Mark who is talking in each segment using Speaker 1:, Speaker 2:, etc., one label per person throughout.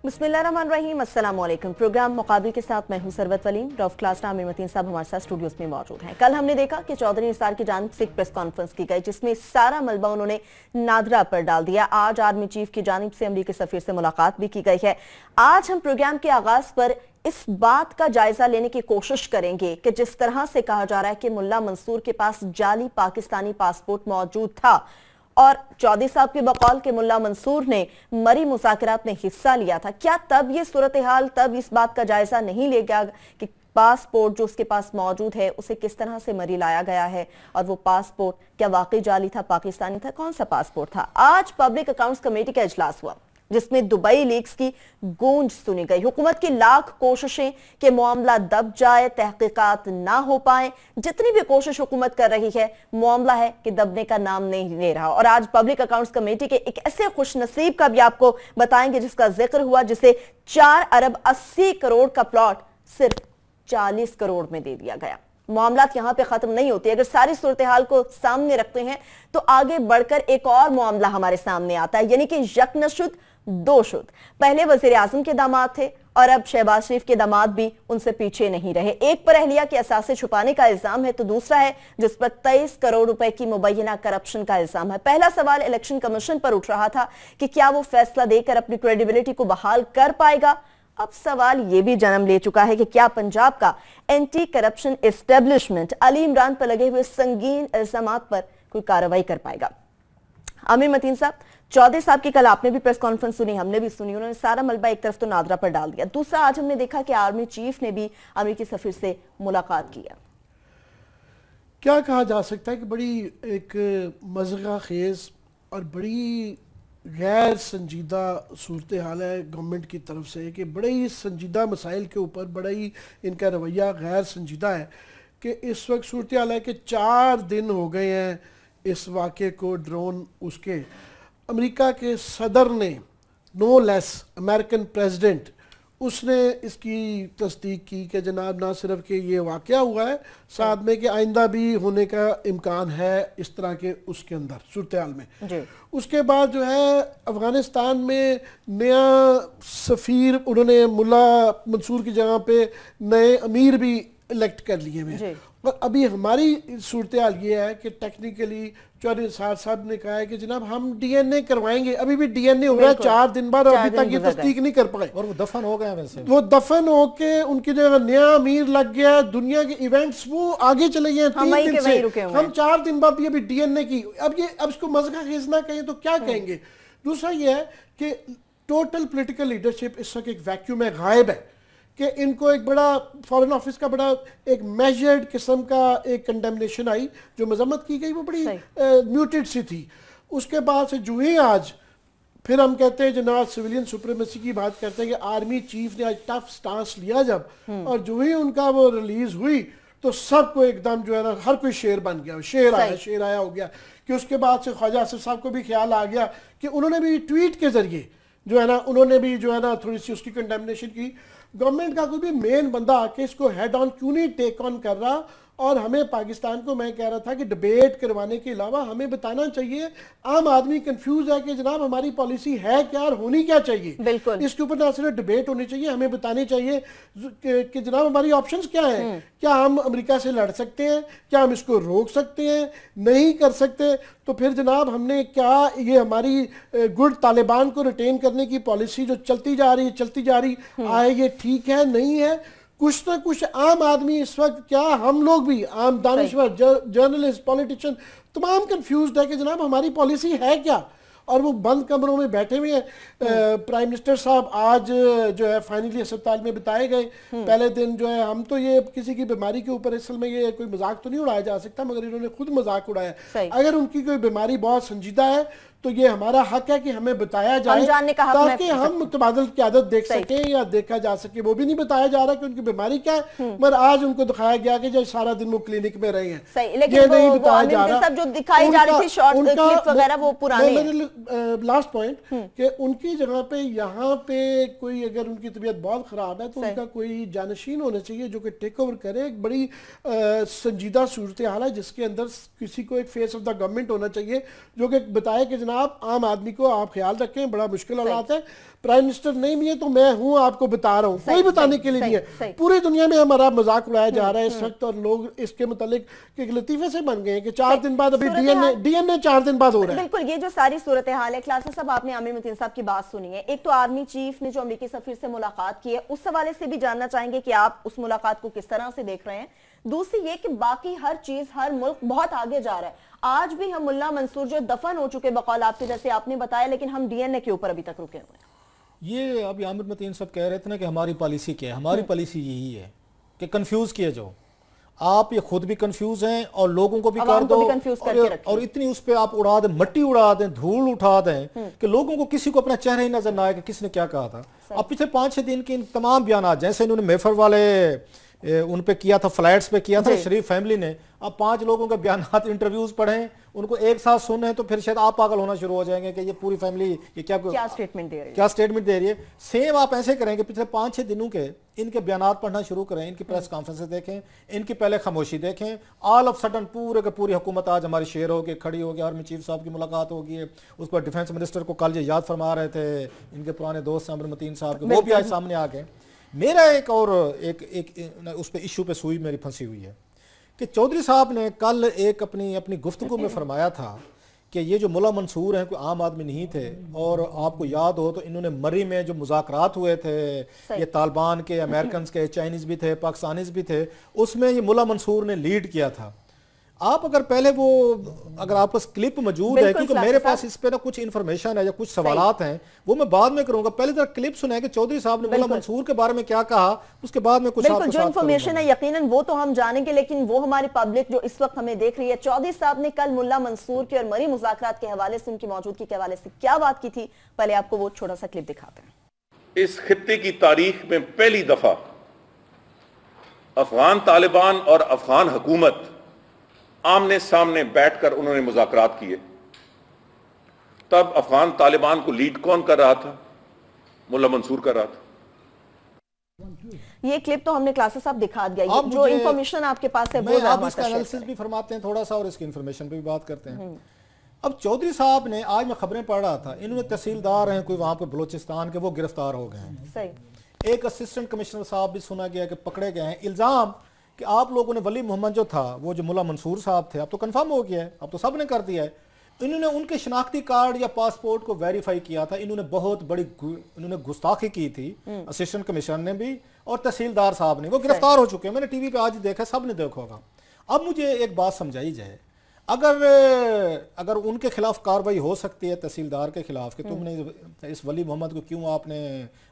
Speaker 1: बिस्मिल्लाहिर्रहमानिर्रहीम, अस्सलाम वालेकुम। प्रोग्राम मुकाबिल के साथ मैं हूं सरवत वलीम। रऊफ क्लास आमिर मतीन साहब हमारे साथ स्टूडियोज में मौजूद हैं। कल हमने देखा कि चौधरी निसार की जानिब से एक प्रेस कॉन्फ्रेंस की गई जिसमें सारा मलबा उन्होंने नादरा पर डाल दिया। आज आर्मी चीफ की जानिब से अमरीकी सफीर से मुलाकात भी की गई है। आज हम प्रोग्राम के आगाज पर इस बात का जायजा लेने की कोशिश करेंगे कि जिस तरह से कहा जा रहा है कि मुल्ला मंसूर के पास जाली पाकिस्तानी पासपोर्ट मौजूद था और चौधरी साहब के बकौल के मुल्ला मंसूर ने मरी मुज़ाकरात में हिस्सा लिया था, क्या तब ये सूरत हाल, तब इस बात का जायजा नहीं लिया गया कि पासपोर्ट जो उसके पास मौजूद है उसे किस तरह से मरी लाया गया है और वो पासपोर्ट क्या वाकई जाली था, पाकिस्तानी था, कौन सा पासपोर्ट था। आज पब्लिक अकाउंट्स कमेटी का इजलास हुआ जिसमें दुबई लीक्स की गूंज सुनी गई। हुकूमत की लाख कोशिशें कि मामला दब जाए, तहकीकात ना हो पाए, जितनी भी कोशिश हुकूमत कर रही है मामला है कि दबने का नाम नहीं ले रहा। और आज पब्लिक अकाउंट्स कमेटी के एक ऐसे खुश नसीब का भी आपको बताएंगे जिसका जिक्र हुआ, जिसे 4 अरब 80 करोड़ का प्लॉट सिर्फ 40 करोड़ में दे दिया गया। मामला यहां पे खत्म नहीं होते। अगर सारी सूरत हाल को सामने रखते हैं तो आगे बढ़कर एक और मामला हमारे सामने आता है, यानी कि यकनशुद दो शुद। पहले वजीर आजम के दामाद थे और अब शहबाज शरीफ के दामाद भी उनसे पीछे नहीं रहे। एक पर अहलिया के असासे छुपाने का इल्जाम है तो दूसरा है जिस पर 23 करोड़ रुपए की मुबैना करप्शन का इल्जाम है। पहला सवाल इलेक्शन कमीशन पर उठ रहा था कि क्या वो फैसला देकर अपनी क्रेडिबिलिटी को बहाल कर पाएगा। अब सवाल यह भी जन्म ले चुका है कि क्या पंजाब का anti corruption establishment Ali Imran पर लगे हुए संगीन इल्जामात पर कोई कार्रवाई कर पाएगा। आमिर मतीन साहब, चौधरी साहब की कल आपने भी प्रेस कॉन्फ्रेंस सुनी, हमने भी सुनी, उन्होंने सारा मलबा एक तरफ तो नादरा पर डाल दिया, दूसरा आज हमने देखा कि आर्मी चीफ ने भी अमेरिकी सफीर से मुलाकात की है।
Speaker 2: क्या कहा जा सकता है कि बड़ी एक मज़गा खेज और बड़ी गैर संजीदा सूरत हाल है गवर्नमेंट की तरफ से कि बड़े ही संजीदा मसाइल के ऊपर बड़ा ही इनका रवैया गैर संजीदा है कि इस वक्त सूरत हाल है कि 4 दिन हो गए हैं इस वाक़े को ड्रोन उसके अमेरिका के सदर ने नो लेस अमेरिकन प्रेसिडेंट उसने इसकी तस्दीक की कि जनाब ना सिर्फ कि ये वाक़या हुआ है, साथ में कि आइंदा भी होने का इम्कान है इस तरह के उसके अंदर सूरत हाल में। उसके बाद जो है अफ़गानिस्तान में नया सफ़ीर उन्होंने मुल्ला मंसूर की जगह पे नए अमीर भी इलेक्ट कर लिए हुए। और अभी हमारी सूरत हाल ये है कि टेक्निकली चौधरी निसार साहब ने कहा है कि जनाब हम डीएनए करवाएंगे, अभी भी डीएनए हो रहा है 4 दिन बाद और अभी तक ये तस्दीक नहीं कर पाए
Speaker 3: और वो दफन हो गए। वैसे
Speaker 2: वो दफन होके उनकी जगह नया अमीर लग गया। दुनिया के इवेंट्स वो आगे चले गए 3 दिन से, हम 4 दिन बाद भी अभी डीएनए की अब इसको मज़गा खेज ना कहें तो क्या कहेंगे। दूसरा ये है कि टोटल पोलिटिकल लीडरशिप इस वक्त एक वैक्यूम में गायब है कि इनको एक बड़ा फॉरेन ऑफिस का बड़ा एक मेजर्ड किस्म का एक कंडेमनेशन आई, जो मजम्मत की गई वो बड़ी म्यूटेड सी थी। उसके बाद से जो ही आज फिर हम कहते हैं जनाब सिविलियन सुप्रीमेसी की बात करते हैं कि आर्मी चीफ ने आज टफ स्टांस लिया जब, और जो ही उनका वो रिलीज हुई तो सबको एकदम जो है ना हर कोई शेर बन गया, शेर आया हो गया कि उसके बाद से ख्वाजा आसिफ साहब को भी ख्याल आ गया कि उन्होंने भी ट्वीट के जरिए जो है ना उन्होंने भी जो है ना थोड़ी सी उसकी कंडेमनेशन की। गवर्नमेंट का कोई भी मेन बंदा आके इसको हेड ऑन क्यों नहीं टेक ऑन कर रहा। और हमें पाकिस्तान को मैं कह रहा था कि डिबेट करवाने के अलावा हमें बताना चाहिए, आम आदमी कंफ्यूज है कि जनाब हमारी पॉलिसी है क्या और होनी क्या चाहिए। बिल्कुल इसके ऊपर ना सिर्फ डिबेट होनी चाहिए, हमें बतानी चाहिए कि जनाब हमारी ऑप्शंस क्या हैं। क्या हम अमेरिका से लड़ सकते हैं, क्या हम इसको रोक सकते हैं, नहीं कर सकते तो फिर जनाब हमने क्या ये हमारी गुड तालिबान को रिटेन करने की पॉलिसी जो चलती जा रही आए ये ठीक है नहीं है। कुछ ना कुछ आम आदमी इस वक्त, क्या हम लोग भी आम दानिश्वर जर्नलिस्ट पॉलिटिशियन तमाम कंफ्यूज्ड है कि जनाब हमारी पॉलिसी है क्या। और वो बंद कमरों में बैठे हुए हैं। प्राइम मिनिस्टर साहब आज जो है फाइनली अस्पताल में बिताए गए। पहले दिन जो है हम तो ये किसी की बीमारी के ऊपर असल में ये कोई मजाक तो नहीं उड़ाया जा सकता, मगर इन्होंने खुद मजाक उड़ाया। अगर उनकी कोई बीमारी बहुत संजीदा है तो ये हमारा हक है कि हमें बताया जाए ताकि हम मुतबादल क़यादत देख सकें या देखा जा सके। वो भी नहीं बताया जा रहा कि उनकी बीमारी क्या है, मगर आज उनको दिखाया गया कि जो सारा दिन वो क्लिनिक में रहे हैं, ये नहीं बताया जा रहा।
Speaker 1: जो दिखाई जा रही थी शॉर्ट क्लिप वगैरह वो पुराने
Speaker 2: हैं। लास्ट पॉइंट कि उनकी जगह पे यहाँ पे कोई अगर उनकी तबीयत बहुत खराब है तो उनका कोई जानशीन होना चाहिए जो कि टेक ओवर करे। एक बड़ी संजीदा सूरत हाल है जिसके अंदर किसी को एक फेस ऑफ द गवर्नमेंट होना चाहिए जो कि बताए कि जनाब आम आदमी को आप ख्याल रखें, बड़ा मुश्किल हालात है। प्राइम मिनिस्टर नहीं भी है तो मैं हूं, आपको बता रहा हूं, कोई बताने के लिए नहीं है। पूरी दुनिया में हमारा मजाक उड़ाया जा रहा है इस वक्त, और लोग इसके मुतालिक एक लतीफे से बन गए हैं कि 4 दिन बाद अभी डीएनए 4 दिन बाद हो रहा है।
Speaker 1: बिल्कुल, ये जो सारी सूरत हाल है, क्लासेस साहब आपने आमिर मतीन साहब की बात सुनी है। एक तो आर्मी चीफ ने जो अमेरिकी सफीर से मुलाकात की है, उस हवाले से भी जानना चाहेंगे कि आप उस मुलाकात को किस तरह से देख रहे हैं। दूसरी ये कि बाकी हर चीज, हर मुल्क बहुत आगे जा रहा है। आज भी हम मुल्ला मंसूर जो दफन हो चुके बकौल आपके, जैसे आपने बताया, लेकिन हम डीएनए के ऊपर अभी तक रुके हुए हैं।
Speaker 3: ये अभी आमिर मतीन सब कह रहे थे ना कि हमारी पॉलिसी क्या है। हमारी पॉलिसी यही है कि कंफ्यूज किए जाओ, आप ये खुद भी कंफ्यूज हैं और लोगों को भी कर दो, और इतनी उस पर आप उड़ा दें, मट्टी उड़ा दें, धूल उठा दें कि लोगों को किसी को अपना चेहरा ही नजर ना आए कि किसने क्या कहा था। अब पिछले 5-6 दिन के तमाम बयान, जैसे इन्होंने मेफर वाले उन पे किया था, फ्लैट्स पे किया था शरीफ फैमिली ने, अब 5 लोगों के बयान इंटरव्यूज पढ़े, उनको एक साथ सुने तो फिर शायद आप पागल होना शुरू हो जाएंगे कि ये पूरी फैमिली ये क्या स्टेटमेंट दे रही है। सेम आप ऐसे करेंगे, पिछले 5-6 दिनों के इनके बयान पढ़ना शुरू करें, इनकी प्रेस कॉन्फ्रेंस देखें, इनकी पहले खामोशी देखें, ऑल ऑफ सडन पूरे के पूरी हुकूमत आज हमारी शेयर होगी, खड़ी होगी, आर्मी चीफ साहब की मुलाकात होगी, उस पर डिफेंस मिनिस्टर को कल ये याद फरमा रहे थे इनके पुराने दोस्त आमिर मतीन साहब के, वो भी आज सामने आ गए। मेरा एक और एक उस पर इशू पे सुई मेरी फंसी हुई है कि चौधरी साहब ने कल एक अपनी गुफ्तगू में फरमाया था कि ये जो मुल्ला मंसूर हैं कोई आम आदमी नहीं थे, और आपको याद हो तो इन्होंने मरी में जो मुज़ाकरात हुए थे, ये तालिबान के, अमेरिकन के, चाइनीज़ भी थे, पाकिस्तानीज़ भी थे, उसमें ये मुल्ला मंसूर ने लीड किया था। आप अगर पहले वो, अगर आपके पास क्लिप मौजूद है, क्योंकि मेरे पास इस पे ना कुछ इन्फॉर्मेशन है या कुछ सवालात हैं, वो मैं बाद में करूंगा, पहले जरा क्लिप सुना है कि चौधरी साहब ने मुल्ला मंसूर के बारे में क्या कहा, उसके बाद में कुछ
Speaker 1: जो इन्फॉर्मेशन है यकीनन वो तो हम जानेंगे, लेकिन वो हमारी पब्लिक जो इस वक्त हमें देख रही है, चौधरी साहब ने कल मुल्ला मंसूर के और मरी मुज़ाकरात के हवाले से, उनकी मौजूदगी के हवाले से क्या बात की थी, पहले आपको वो छोटा सा क्लिप दिखाते हैं।
Speaker 4: इस खित्ते की तारीख में पहली दफा अफगान तालिबान और अफगान हुकूमत आमने सामने बैठकर उन्होंने मुज़ाकरात किए। तब अफगान तालिबान को लीड कौन कर रहा था? मुल्ला मंसूर कर रहा था।
Speaker 1: ये क्लिप तो हमने क्लासेस साहब दिखा दिया, जो इन्फॉर्मेशन आपके पास है वो
Speaker 3: आप इसका एनालिसिस भी फरमाते हैं थोड़ा सा, और इसकी इन्फॉर्मेशन पे भी बात करते हैं। अब चौधरी साहब ने, आज मैं खबरें पढ़ रहा था, इन्होंने तहसीलदार हैं कोई वहां पर बलोचिस्तान के, वो गिरफ्तार हो गए हैं। सही। एक असिस्टेंट कमिश्नर साहब भी सुना गया कि पकड़े गए हैं, इल्जाम कि आप लोगों ने वली मोहम्मद जो था, वो जो मुल्ला मंसूर साहब थे, अब तो कंफर्म हो गया है, अब तो सब ने कर दिया है, इन्होंने उनके शनाख्ती कार्ड या पासपोर्ट को वेरीफाई किया था। इन्होंने बहुत बड़ी इन्होंने गुस्ताखी की थी, असिस्टेंट कमिश्नर ने भी और तहसीलदार साहब ने, वो गिरफ्तार हो चुके हैं, मैंने टीवी पे आज देखा, सब ने देखा होगा। अब मुझे एक बात समझाई जाए, अगर उनके खिलाफ कार्रवाई हो सकती है तहसीलदार के खिलाफ कि तुमने इस वली मोहम्मद को क्यों आपने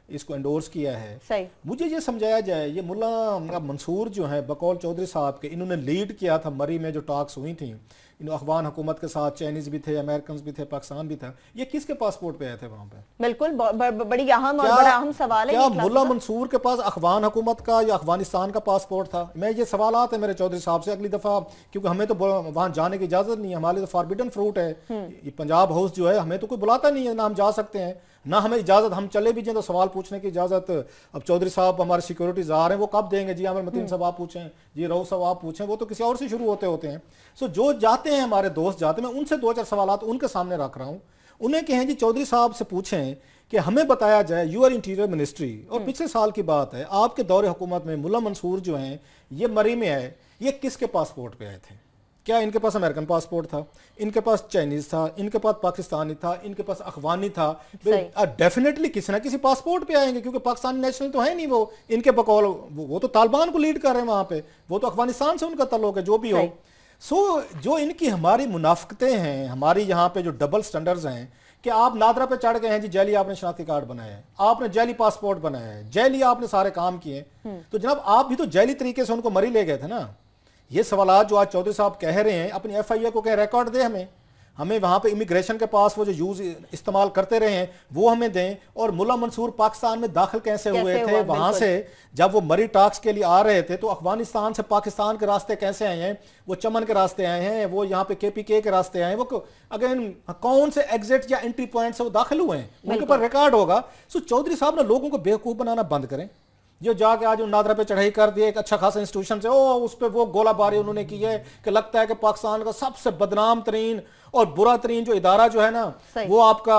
Speaker 3: इसको एंडोर्स किया है, सही। मुझे ये समझाया जाए, ये मुल्ला मंसूर जो है बकौल चौधरी साहब के, इन्होंने लीड किया था मरी में जो टॉक्स हुई थी, अफगान हुकूमत के साथ, चाइनीज भी थे, अमेरिकन भी थे, पाकिस्तान भी था, ये किसके पासपोर्ट पे आए थे वहां पे?
Speaker 1: बिल्कुल बड़ी अहम सवाल है।
Speaker 3: क्या मुल्ला मंसूर के पास अफगान हुकूमत का या अफगानिस्तान का पासपोर्ट था? मैं ये सवाल है मेरे चौधरी साहब से अगली दफा, क्योंकि हमें तो वहां जाने की इजाजत नहीं है, हमारे तो फॉरबिडन फ्रूट है ये पंजाब हाउस जो है, हमें तो कोई बुलाता नहीं है, ना हम जा सकते हैं, ना हमें इजाजत, हम चले भी जाए तो सवाल पूछने की इजाजत अब चौधरी साहब हमारे सिक्योरिटीज आ रहे हैं, वो कब देंगे? जी आमिर मतीन साहब आप पूछें, जी रऊफ साहब आप पूछें, वो तो किसी और से शुरू होते हैं। सो जो जाते हैं हमारे दोस्त जाते हैं, मैं उनसे 2-4 सवाल उनके सामने रख रहा हूँ, उन्हें कहें जी चौधरी साहब से पूछें कि हमें बताया जाए, यू आर इंटीरियर मिनिस्ट्री, और पिछले साल की बात है, आपके दौरे हुकूमत में मुल्ला मंसूर जो हैं ये मरी में आए, ये किसके पासपोर्ट पे आए थे? क्या इनके पास अमेरिकन पासपोर्ट था, इनके पास चाइनीज था, इनके पास पाकिस्तानी था, इनके पास अफगानी था? डेफिनेटली किसी ना किसी पासपोर्ट पे आएंगे, क्योंकि पाकिस्तानी नेशनल तो है नहीं वो, इनके बकौल वो तो तालिबान को लीड कर रहे हैं वहां पे, वो तो अफगानिस्तान से उनका ताल्लुक है, जो भी हो। सो जो इनकी हमारी मुनाफिकतें हैं, हमारी यहाँ पे जो डबल स्टैंडर्ड्स हैं कि आप नादरा पे चढ़ गए हैं जी, जैली आपने शनाख्ती कार्ड बनाया है, आपने जैली पासपोर्ट बनाया है, जैली आपने सारे काम किए, तो जनाब आप भी तो जैली तरीके से उनको मरी ले गए थे ना। ये सवाल जो आज चौधरी साहब कह रहे हैं, अपनी FIA को कह रिकॉर्ड दे हमें वहां पे इमिग्रेशन के पास वो जो यूज इस्तेमाल करते रहे हैं वो हमें दें, और मुल्ला मंसूर पाकिस्तान में दाखिल कैसे हुए थे, वहां से जब वो मरी टॉक्स के लिए आ रहे थे तो अफगानिस्तान से पाकिस्तान के रास्ते कैसे आए हैं, वो चमन के रास्ते आए हैं, वो यहाँ पे KPK के रास्ते आए हैं, वो अगेन कौन से एग्जिट या एंट्री पॉइंट से वो दाखिल हुए हैं, उनके पर रिकॉर्ड होगा। सो चौधरी साहब ने लोगों को बेवकूफ बनाना बंद करें, जो जाके आज नादरा पे चढ़ाई कर दिए एक अच्छा खासा इंस्टीट्यूशन से, उस पर वो गोलाबारी उन्होंने की है कि लगता है कि पाकिस्तान का सबसे बदनाम तरीन और बुरा तरीन जो इदारा जो है ना, वो आपका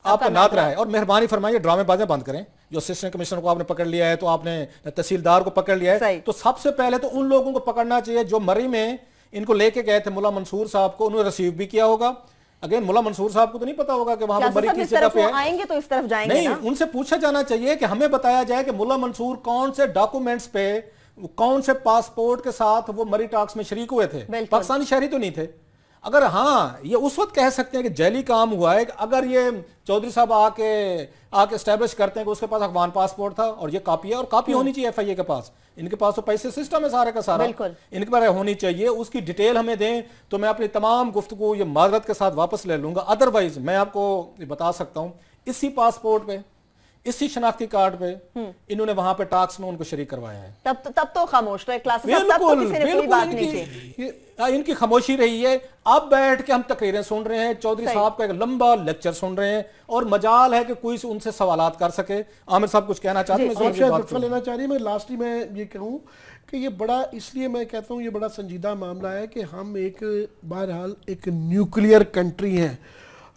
Speaker 3: आपका नादरा है। और मेहरबानी फरमाइए ड्रामेबाज़ें बंद करें। जो असिस्टेंट कमिश्नर को आपने पकड़ लिया है, तो आपने तहसीलदार को पकड़ लिया है, तो सबसे पहले तो उन लोगों को पकड़ना चाहिए जो मरी में इनको लेके गए थे, मुल्ला मंसूर साहब को, उन्होंने रिसीव भी किया होगा। अगेन मुल्ला मंसूर साहब को तो नहीं पता होगा कि वहां पर मरी किस जगह पे है।
Speaker 1: आएंगे तो इस तरफ जाएंगे
Speaker 3: नहीं,
Speaker 1: ना?
Speaker 3: उनसे पूछा जाना चाहिए कि हमें बताया जाए कि मुल्ला मंसूर कौन से डॉक्यूमेंट्स पे, कौन से पासपोर्ट के साथ वो मरी टॉक्स में शरीक हुए थे। पाकिस्तानी शहरी तो नहीं थे। अगर हाँ ये उस वक्त कह सकते हैं कि जैली काम हुआ है, अगर ये चौधरी साहब आके एस्टेब्लिश करते हैं कि उसके पास अफगान पासपोर्ट था और ये कापी है, और कापी होनी चाहिए FIA के पास। इनके पास तो पैसे सिस्टम है सारे का सारा, इनके पास होनी चाहिए, उसकी डिटेल हमें दें तो मैं अपनी तमाम गुफ्तगू ये माजरत के साथ वापस ले लूंगा। अदरवाइज मैं आपको बता सकता हूं, इसी पासपोर्ट पे, इसी शनाख्ती कार्ड पे इन्होंने वहां पे टॉक्स में उनको शरीक करवाया है।
Speaker 1: तब तो खामोश रहे क्लास में, तब तो किसी ने कोई बात नहीं की।
Speaker 3: इनकी खामोशी रही है। अब बैठ के हम तकरीरें सुन रहे हैं, चौधरी साहब का एक लंबा लेक्चर सुन रहे हैं, और मजाल है कि कोई उनसे सवालात कर सके। आमिर साहब कुछ कहना चाहते हैं?
Speaker 2: लेना चाह रही मैं लास्टली मैं ये कहूँ कि ये बड़ा, इसलिए मैं कहता हूँ ये बड़ा संजीदा मामला है कि हम एक बहरहाल एक न्यूक्लियर कंट्री हैं।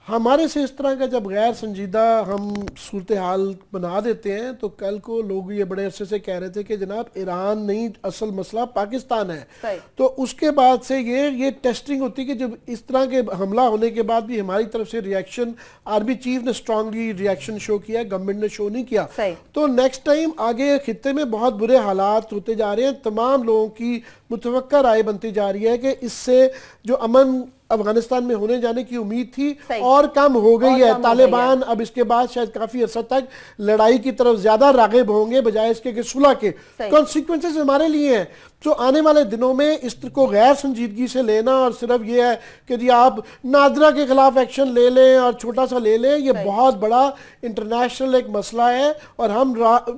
Speaker 2: हमारे से इस तरह का जब गैर संजीदा हम सूरत हाल बना देते हैं, तो कल को लोग ये बड़े अरसे से कह रहे थे कि जनाब ईरान नहीं, असल मसला पाकिस्तान है। तो उसके बाद से ये टेस्टिंग होती है कि जब इस तरह के हमला होने के बाद भी हमारी तरफ से रिएक्शन, आर्मी चीफ ने स्ट्रांगली रिएक्शन शो किया, गवर्नमेंट ने शो नहीं किया। तो नेक्स्ट टाइम आगे खित्ते में बहुत बुरे हालात होते जा रहे हैं। तमाम लोगों की मुतवक्का राय बनती जा रही है कि इससे जो अमन अफगानिस्तान में होने जाने की उम्मीद थी और कम हो गई है। तालिबान अब इसके बाद शायद काफी अर्सा तक लड़ाई की तरफ ज्यादा राग़िब होंगे बजाय इसके कि सुलह के। कॉन्सिक्वेंसेस हमारे लिए हैं। तो आने वाले दिनों में इस को गैर संजीदगी से लेना और सिर्फ ये है कि जी आप नादरा के खिलाफ एक्शन ले लें और छोटा सा ले लें, ये बहुत बड़ा इंटरनेशनल एक मसला है और हम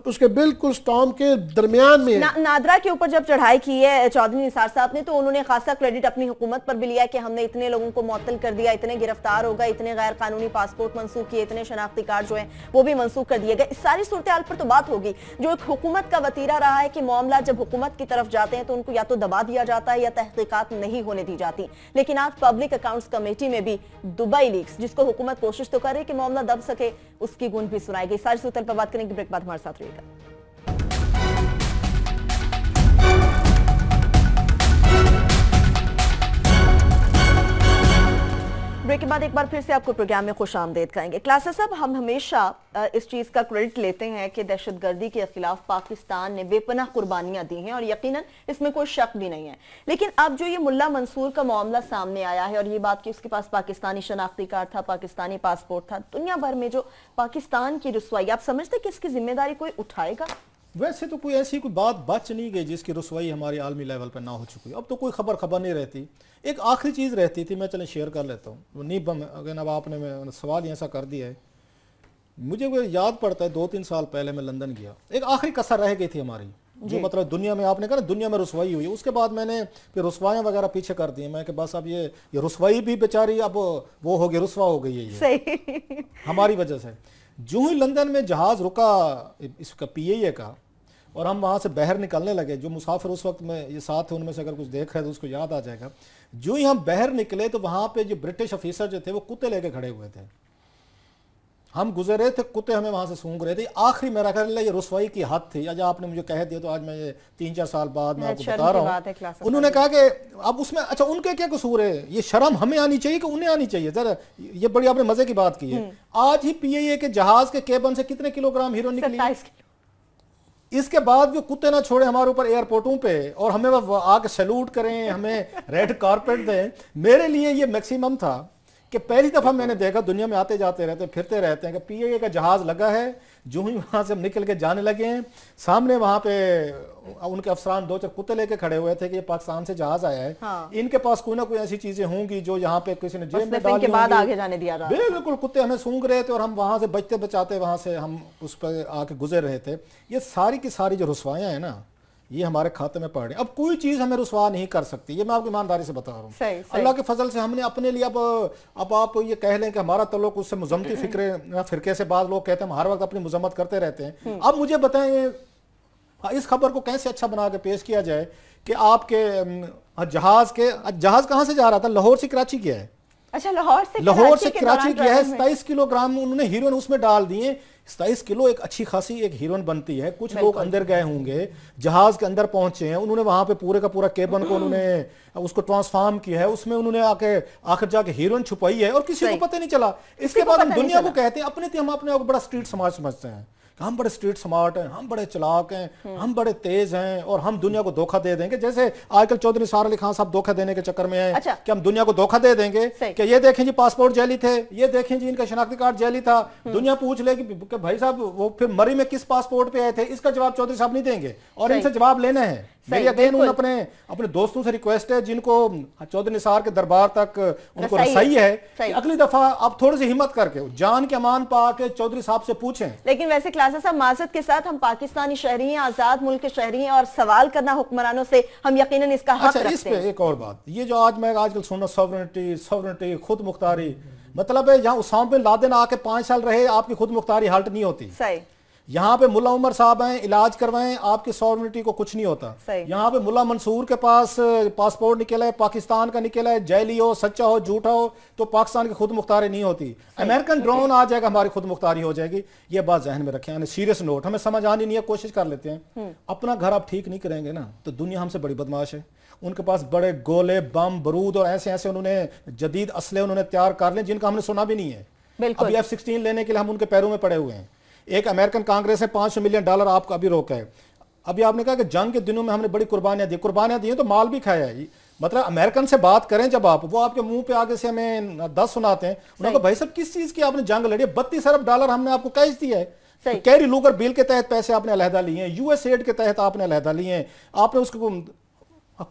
Speaker 2: उसके बिल्कुल स्टॉर्म के दरमियान में
Speaker 1: नादरा के ऊपर जब चढ़ाई की है चौधरी निसार साहब ने, तो उन्होंने खासा क्रेडिट अपनी हुकूमत पर भी लिया कि हमने इतने लोगों को मुअत्तल कर दिया, इतने गिरफ्तार हो गए, इतने गैर कानूनी पासपोर्ट मंसूख किए, इतने शनाख्ती कार्ड जो है वो भी मंसूख कर दिए गए। इस सारी सूरत हाल पर तो बात होगी। जो एक हुकूमत का वतीरा रहा है कि मामला जब हुकूमत की तरफ जाते हैं तो उनको या तो दबा दिया जाता है या तहकीकात नहीं होने दी जाती। लेकिन आज पब्लिक अकाउंट्स कमेटी में भी दुबई लीक्स, जिसको हुकूमत कोशिश तो कर रही है कि मामला दब सके, उसकी गूंज भी सुनाई गई। सारी सूरत पर बात करेंगे, ब्रेक बाद हमारे साथ रहिएगा। ब्रेक के बाद एक बार फिर से आपको प्रोग्राम में खुशामदीद करेंगे। क्लासेस साहब, हम हमेशा इस चीज़ का क्रेडिट लेते हैं कि दहशतगर्दी के खिलाफ पाकिस्तान ने बेपनाह कुर्बानियां दी हैं और यकीनन इसमें कोई शक भी नहीं है। लेकिन अब जो ये मुल्ला मंसूर का मामला सामने आया है और ये बात कि उसके पास पाकिस्तानी शनाख्ती कार्ड था, पाकिस्तानी पासपोर्ट था, दुनिया भर में जो पाकिस्तान की रुसवाई, आप समझते कि इसकी जिम्मेदारी कोई उठाएगा?
Speaker 3: वैसे तो कोई ऐसी कोई बात बच नहीं गई जिसकी रुसवाई हमारी आलमी लेवल पर ना हो चुकी। अब तो कोई खबर नहीं रहती। एक आखिरी चीज़ रहती थी, मैं चलें शेयर कर लेता हूँ। अगर अब आपने सवाल ऐसा कर दिया है, मुझे वो याद पड़ता है 2-3 साल पहले मैं लंदन गया, एक आखिरी कसर रह गई थी हमारी, जो मतलब दुनिया में आपने कहा ना दुनिया में रुसवाई हुई। उसके बाद मैंने फिर रुसवाइयाँ वगैरह पीछे कर दी। मैं कि बस अब ये रुसवाई भी बेचारी अब वो हो गई, रुसवा हो गई है ये हमारी वजह से। जो ही लंदन में जहाज़ रुका इसका PIA का और हम वहाँ से बाहर निकलने लगे, जो मुसाफिर उस वक्त में ये साथ थे उनमें से अगर कुछ देख रहे तो उसको याद आ जाएगा। जो ही हम बाहर निकले तो वहाँ पे जो ब्रिटिश ऑफिसर जो थे वो कुत्ते लेके खड़े हुए थे। हम गुजर रहे थे, कुत्ते हमें वहाँ से सूंघ रहे थे। आखिरी मेरा ख्याल ये रुसवाई की हद थी। आज आपने मुझे कह दिया तो आज मैं ये 3-4 साल बाद मैं आपको बता रहा हूँ। उन्होंने कहा कि अब उसमें अच्छा उनके क्या कसूर है, ये शर्म हमें आनी चाहिए कि उन्हें आनी चाहिए? जरा ये बड़ी आपने मजे की बात की है। आज ही PIA के जहाज के केबन से कितने किलोग्राम हीरोइन निकली? इसके बाद जो कुत्ते ना छोड़े हमारे ऊपर एयरपोर्टों पे और हमें आके सैल्यूट करें, हमें रेड कारपेट दें। मेरे लिए ये मैक्सिमम था कि पहली दफा मैंने देखा, दुनिया में आते जाते रहते फिरते रहते हैं, कि PIA का जहाज लगा है। जो ही वहां से हम निकल के जाने लगे हैं, सामने वहां पे उनके अफसरान 2-4 कुत्ते लेके खड़े हुए थे कि ये पाकिस्तान से जहाज आया है। हाँ। इनके पास कोई ना कोई ऐसी चीजें होंगी जो यहाँ पे किसी ने जेब में डाली
Speaker 1: बाद आगे जाने दिया।
Speaker 3: बिल्कुल कुत्ते हमें सूंघ रहे थे और हम वहां से बचते बचाते वहां से हम उस पर आके गुजर रहे थे। ये सारी की सारी जो रुसवाइयाँ हैं ना, ये हमारे खाते में पड़ रही। अब कोई चीज हमें रुसवा नहीं कर सकती, ये मैं आपकी ईमानदारी से बता रहा हूँ। अल्लाह के फजल से हमने अपने लिए अब आप ये कह लें कि हमारा तल्लुक उससे मुजम्मती फिरके से बाद लोग कहते हैं हम हर वक्त अपनी मुजम्मत करते रहते हैं। अब मुझे बताएं इस खबर को कैसे अच्छा बना के पेश किया जाए कि आपके जहाज कहाँ से जा रहा था? लाहौर से कराची गया है।
Speaker 1: अच्छा, लाहौर से
Speaker 3: कराची किया है। 27 किलोग्राम उन्होंने हीरोइन उसमें डाल दिए। 27 किलो एक अच्छी खासी एक हीरोइन बनती है। कुछ लोग अंदर गए होंगे, जहाज के अंदर पहुंचे हैं, उन्होंने वहां पे पूरे का पूरा केबन को उन्होंने उसको ट्रांसफॉर्म किया है, उसमें उन्होंने आखिर जाके हीरोइन छुपाई है और किसी को पता नहीं चला। इसके बाद हम दुनिया को कहते हैं अपने हम अपने बड़ा स्ट्रीट समाज समझते हैं, हम बड़े स्ट्रीट स्मार्ट हैं, हम बड़े चलाक हैं, हम बड़े तेज हैं और हम दुनिया को धोखा दे देंगे। जैसे आजकल चौधरी निसार अली खान साहब धोखा देने के चक्कर में हैं कि हम दुनिया को धोखा दे देंगे कि ये देखें जी पासपोर्ट जाली थे, ये देखें जी इनका शनाख्ती कार्ड जाली था। दुनिया पूछ लेगी कि भाई साहब वो फिर मरी में किस पासपोर्ट पे आए थे, इसका जवाब चौधरी साहब नहीं देंगे और इनसे जवाब लेना है। मेरी अगेन अपने दोस्तों से रिक्वेस्ट है जिनको चौधरी निसार के दरबार तक उनको रसाई है कि अगली दफा आप थोड़ी सी हिम्मत करके जान के अमान पा के चौधरी साहब से पूछें।
Speaker 1: लेकिन वैसे क्लासेस साहब माजरत के साथ हम पाकिस्तानी शहरी हैं, आजाद मुल्क के शहरी हैं और सवाल करना हुक्मरानों से हम यकीनन इसका हक रखते हैं।
Speaker 3: इस पे एक और बात, ये जो आज मैं आजकल सुनना सॉवरेनिटी खुद मुख्तारी, मतलब है यहाँ उसामा बिन लादेन आके 5 साल रहे, आपकी खुद मुख्तारी हाल्ट नहीं होती।
Speaker 1: सही।
Speaker 3: यहाँ पे मुल्ला उमर साहब हैं, इलाज करवाएं, आपकी सॉवरेनिटी को कुछ नहीं होता। यहाँ पे मुल्ला मंसूर के पास पासपोर्ट निकला है, पाकिस्तान का निकला है, जैली हो, सच्चा हो, झूठा हो, तो पाकिस्तान की खुद मुख्तारी नहीं होती। अमेरिकन ड्रोन आ जाएगा, हमारी खुद मुख्तारी हो जाएगी। ये बात जहन में रखें। यानी सीरियस नोट, हमें समझ आनी नहीं है, कोशिश कर लेते हैं। अपना घर आप ठीक नहीं करेंगे ना तो दुनिया हमसे बड़ी बदमाश है। उनके पास बड़े गोले, बम, बारूद और ऐसे ऐसे उन्होंने जदीद असले उन्होंने तैयार कर लिए जिनका हमने सुना भी नहीं है। अभी F-16 लेने के लिए हम उनके पैरों में पड़े हुए हैं। एक अमेरिकन कांग्रेस ने $500 मिलियन आपको अभी रोका है। अभी आपने कहा कि जंग के दिनों में हमने बड़ी कुर्बानियां दी तो माल भी खाया है। मतलब अमेरिकन से बात करें जब आप, वो आपके मुंह पे आगे से हमें 10 सुनाते हैं। उन्होंने कहा भाई साहब किस चीज की आपने जंग लड़ी? $32 अरब हमने आपको कैश दिया है। तो कैरी लूगर बिल के तहत पैसे आपने अलहदा लिए हैं, यूएसएड के तहत आपने अलहदा लिए हैं, आपने उसको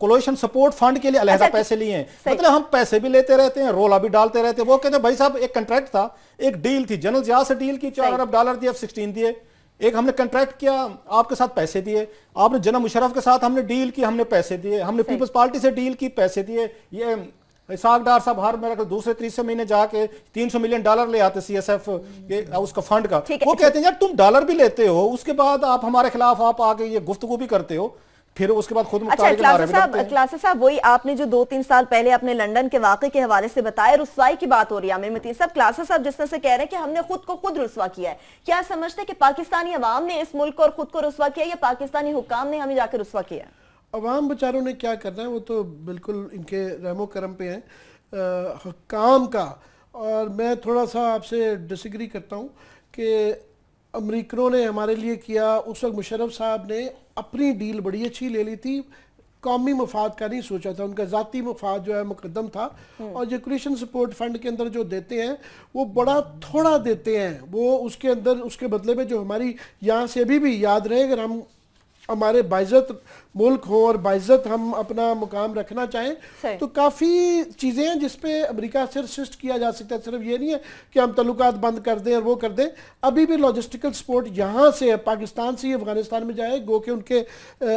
Speaker 3: कोलिशन सपोर्ट फंड के लिए अलहदा पैसे लिए हैं। मतलब हम पैसे भी लेते रहते हैं, रोला भी डालते रहते हैं। वो कहते हैं भाई साहब एक कॉन्ट्रैक्ट था, एक डील थी, जनरल जिया से डील की, $4 अरब दिए, F-16 दिए। एक हमने कॉन्ट्रैक्ट किया, आपके साथ पैसे दिए। आपने जनाब मुशर्रफ के साथ हमने डील की, हमने पैसे दिए। हमने पीपल्स पार्टी से डील की, पैसे दिए। ये इसाक डार साहब हर मेरे दूसरे तीसरे महीने जाके $300 मिलियन ले आते CSF उसका फंड का। वो कहते हैं यार तुम डॉलर भी लेते हो, उसके बाद आप हमारे खिलाफ आप आके ये गुफ्तगू भी करते हो, फिर उसके बाद खुद मुख्तारी के बारे में लगते हैं।
Speaker 1: क्लासेस साहब वही आपने जो 2-3 साल पहले अपने लंदन के वाक़े के हवाले से बताया, रुसवाई की बात हो रही है आमिर मतीन साहब। क्लासेस साहब जिस तरह से कह रहे हैं कि हमने खुद को खुद रुसवा किया है, क्या समझते हैं कि पाकिस्तानी अवाम ने इस मुल्क को और खुद को रुसवा किया या पाकिस्तानी हुक्काम ने हमें जाकर रुसवा किया?
Speaker 2: अवाम बेचारों ने क्या करना है, वो तो बिल्कुल इनके रहमो करम पे है हुक्काम का। और मैं थोड़ा सा आपसे डिसएग्री करता हूँ कि अमरीकनों ने हमारे लिए किया। उस वक्त मुशर्रफ साहब ने अपनी डील बड़ी अच्छी ले ली थी, कौमी मफाद का नहीं सोचा था, उनका ज़ाती मफाद जो है मुकद्दम था। और जो क्रिएशन सपोर्ट फंड के अंदर जो देते हैं वो बड़ा थोड़ा देते हैं। वो उसके अंदर उसके बदले में जो हमारी यहाँ से अभी भी याद रहे, अगर हम हमारे बाइज़्ज़त मुल्क हो और बाइज़्ज़त हम अपना मुकाम रखना चाहें तो काफ़ी चीज़ें हैं जिस पे अमेरिका से असिस्ट किया जा सकता है। सिर्फ ये नहीं है कि हम तल्लुकात बंद कर दें और वो कर दें। अभी भी लॉजिस्टिकल सपोर्ट यहाँ से पाकिस्तान से ही अफगानिस्तान में जाए, गो के उनके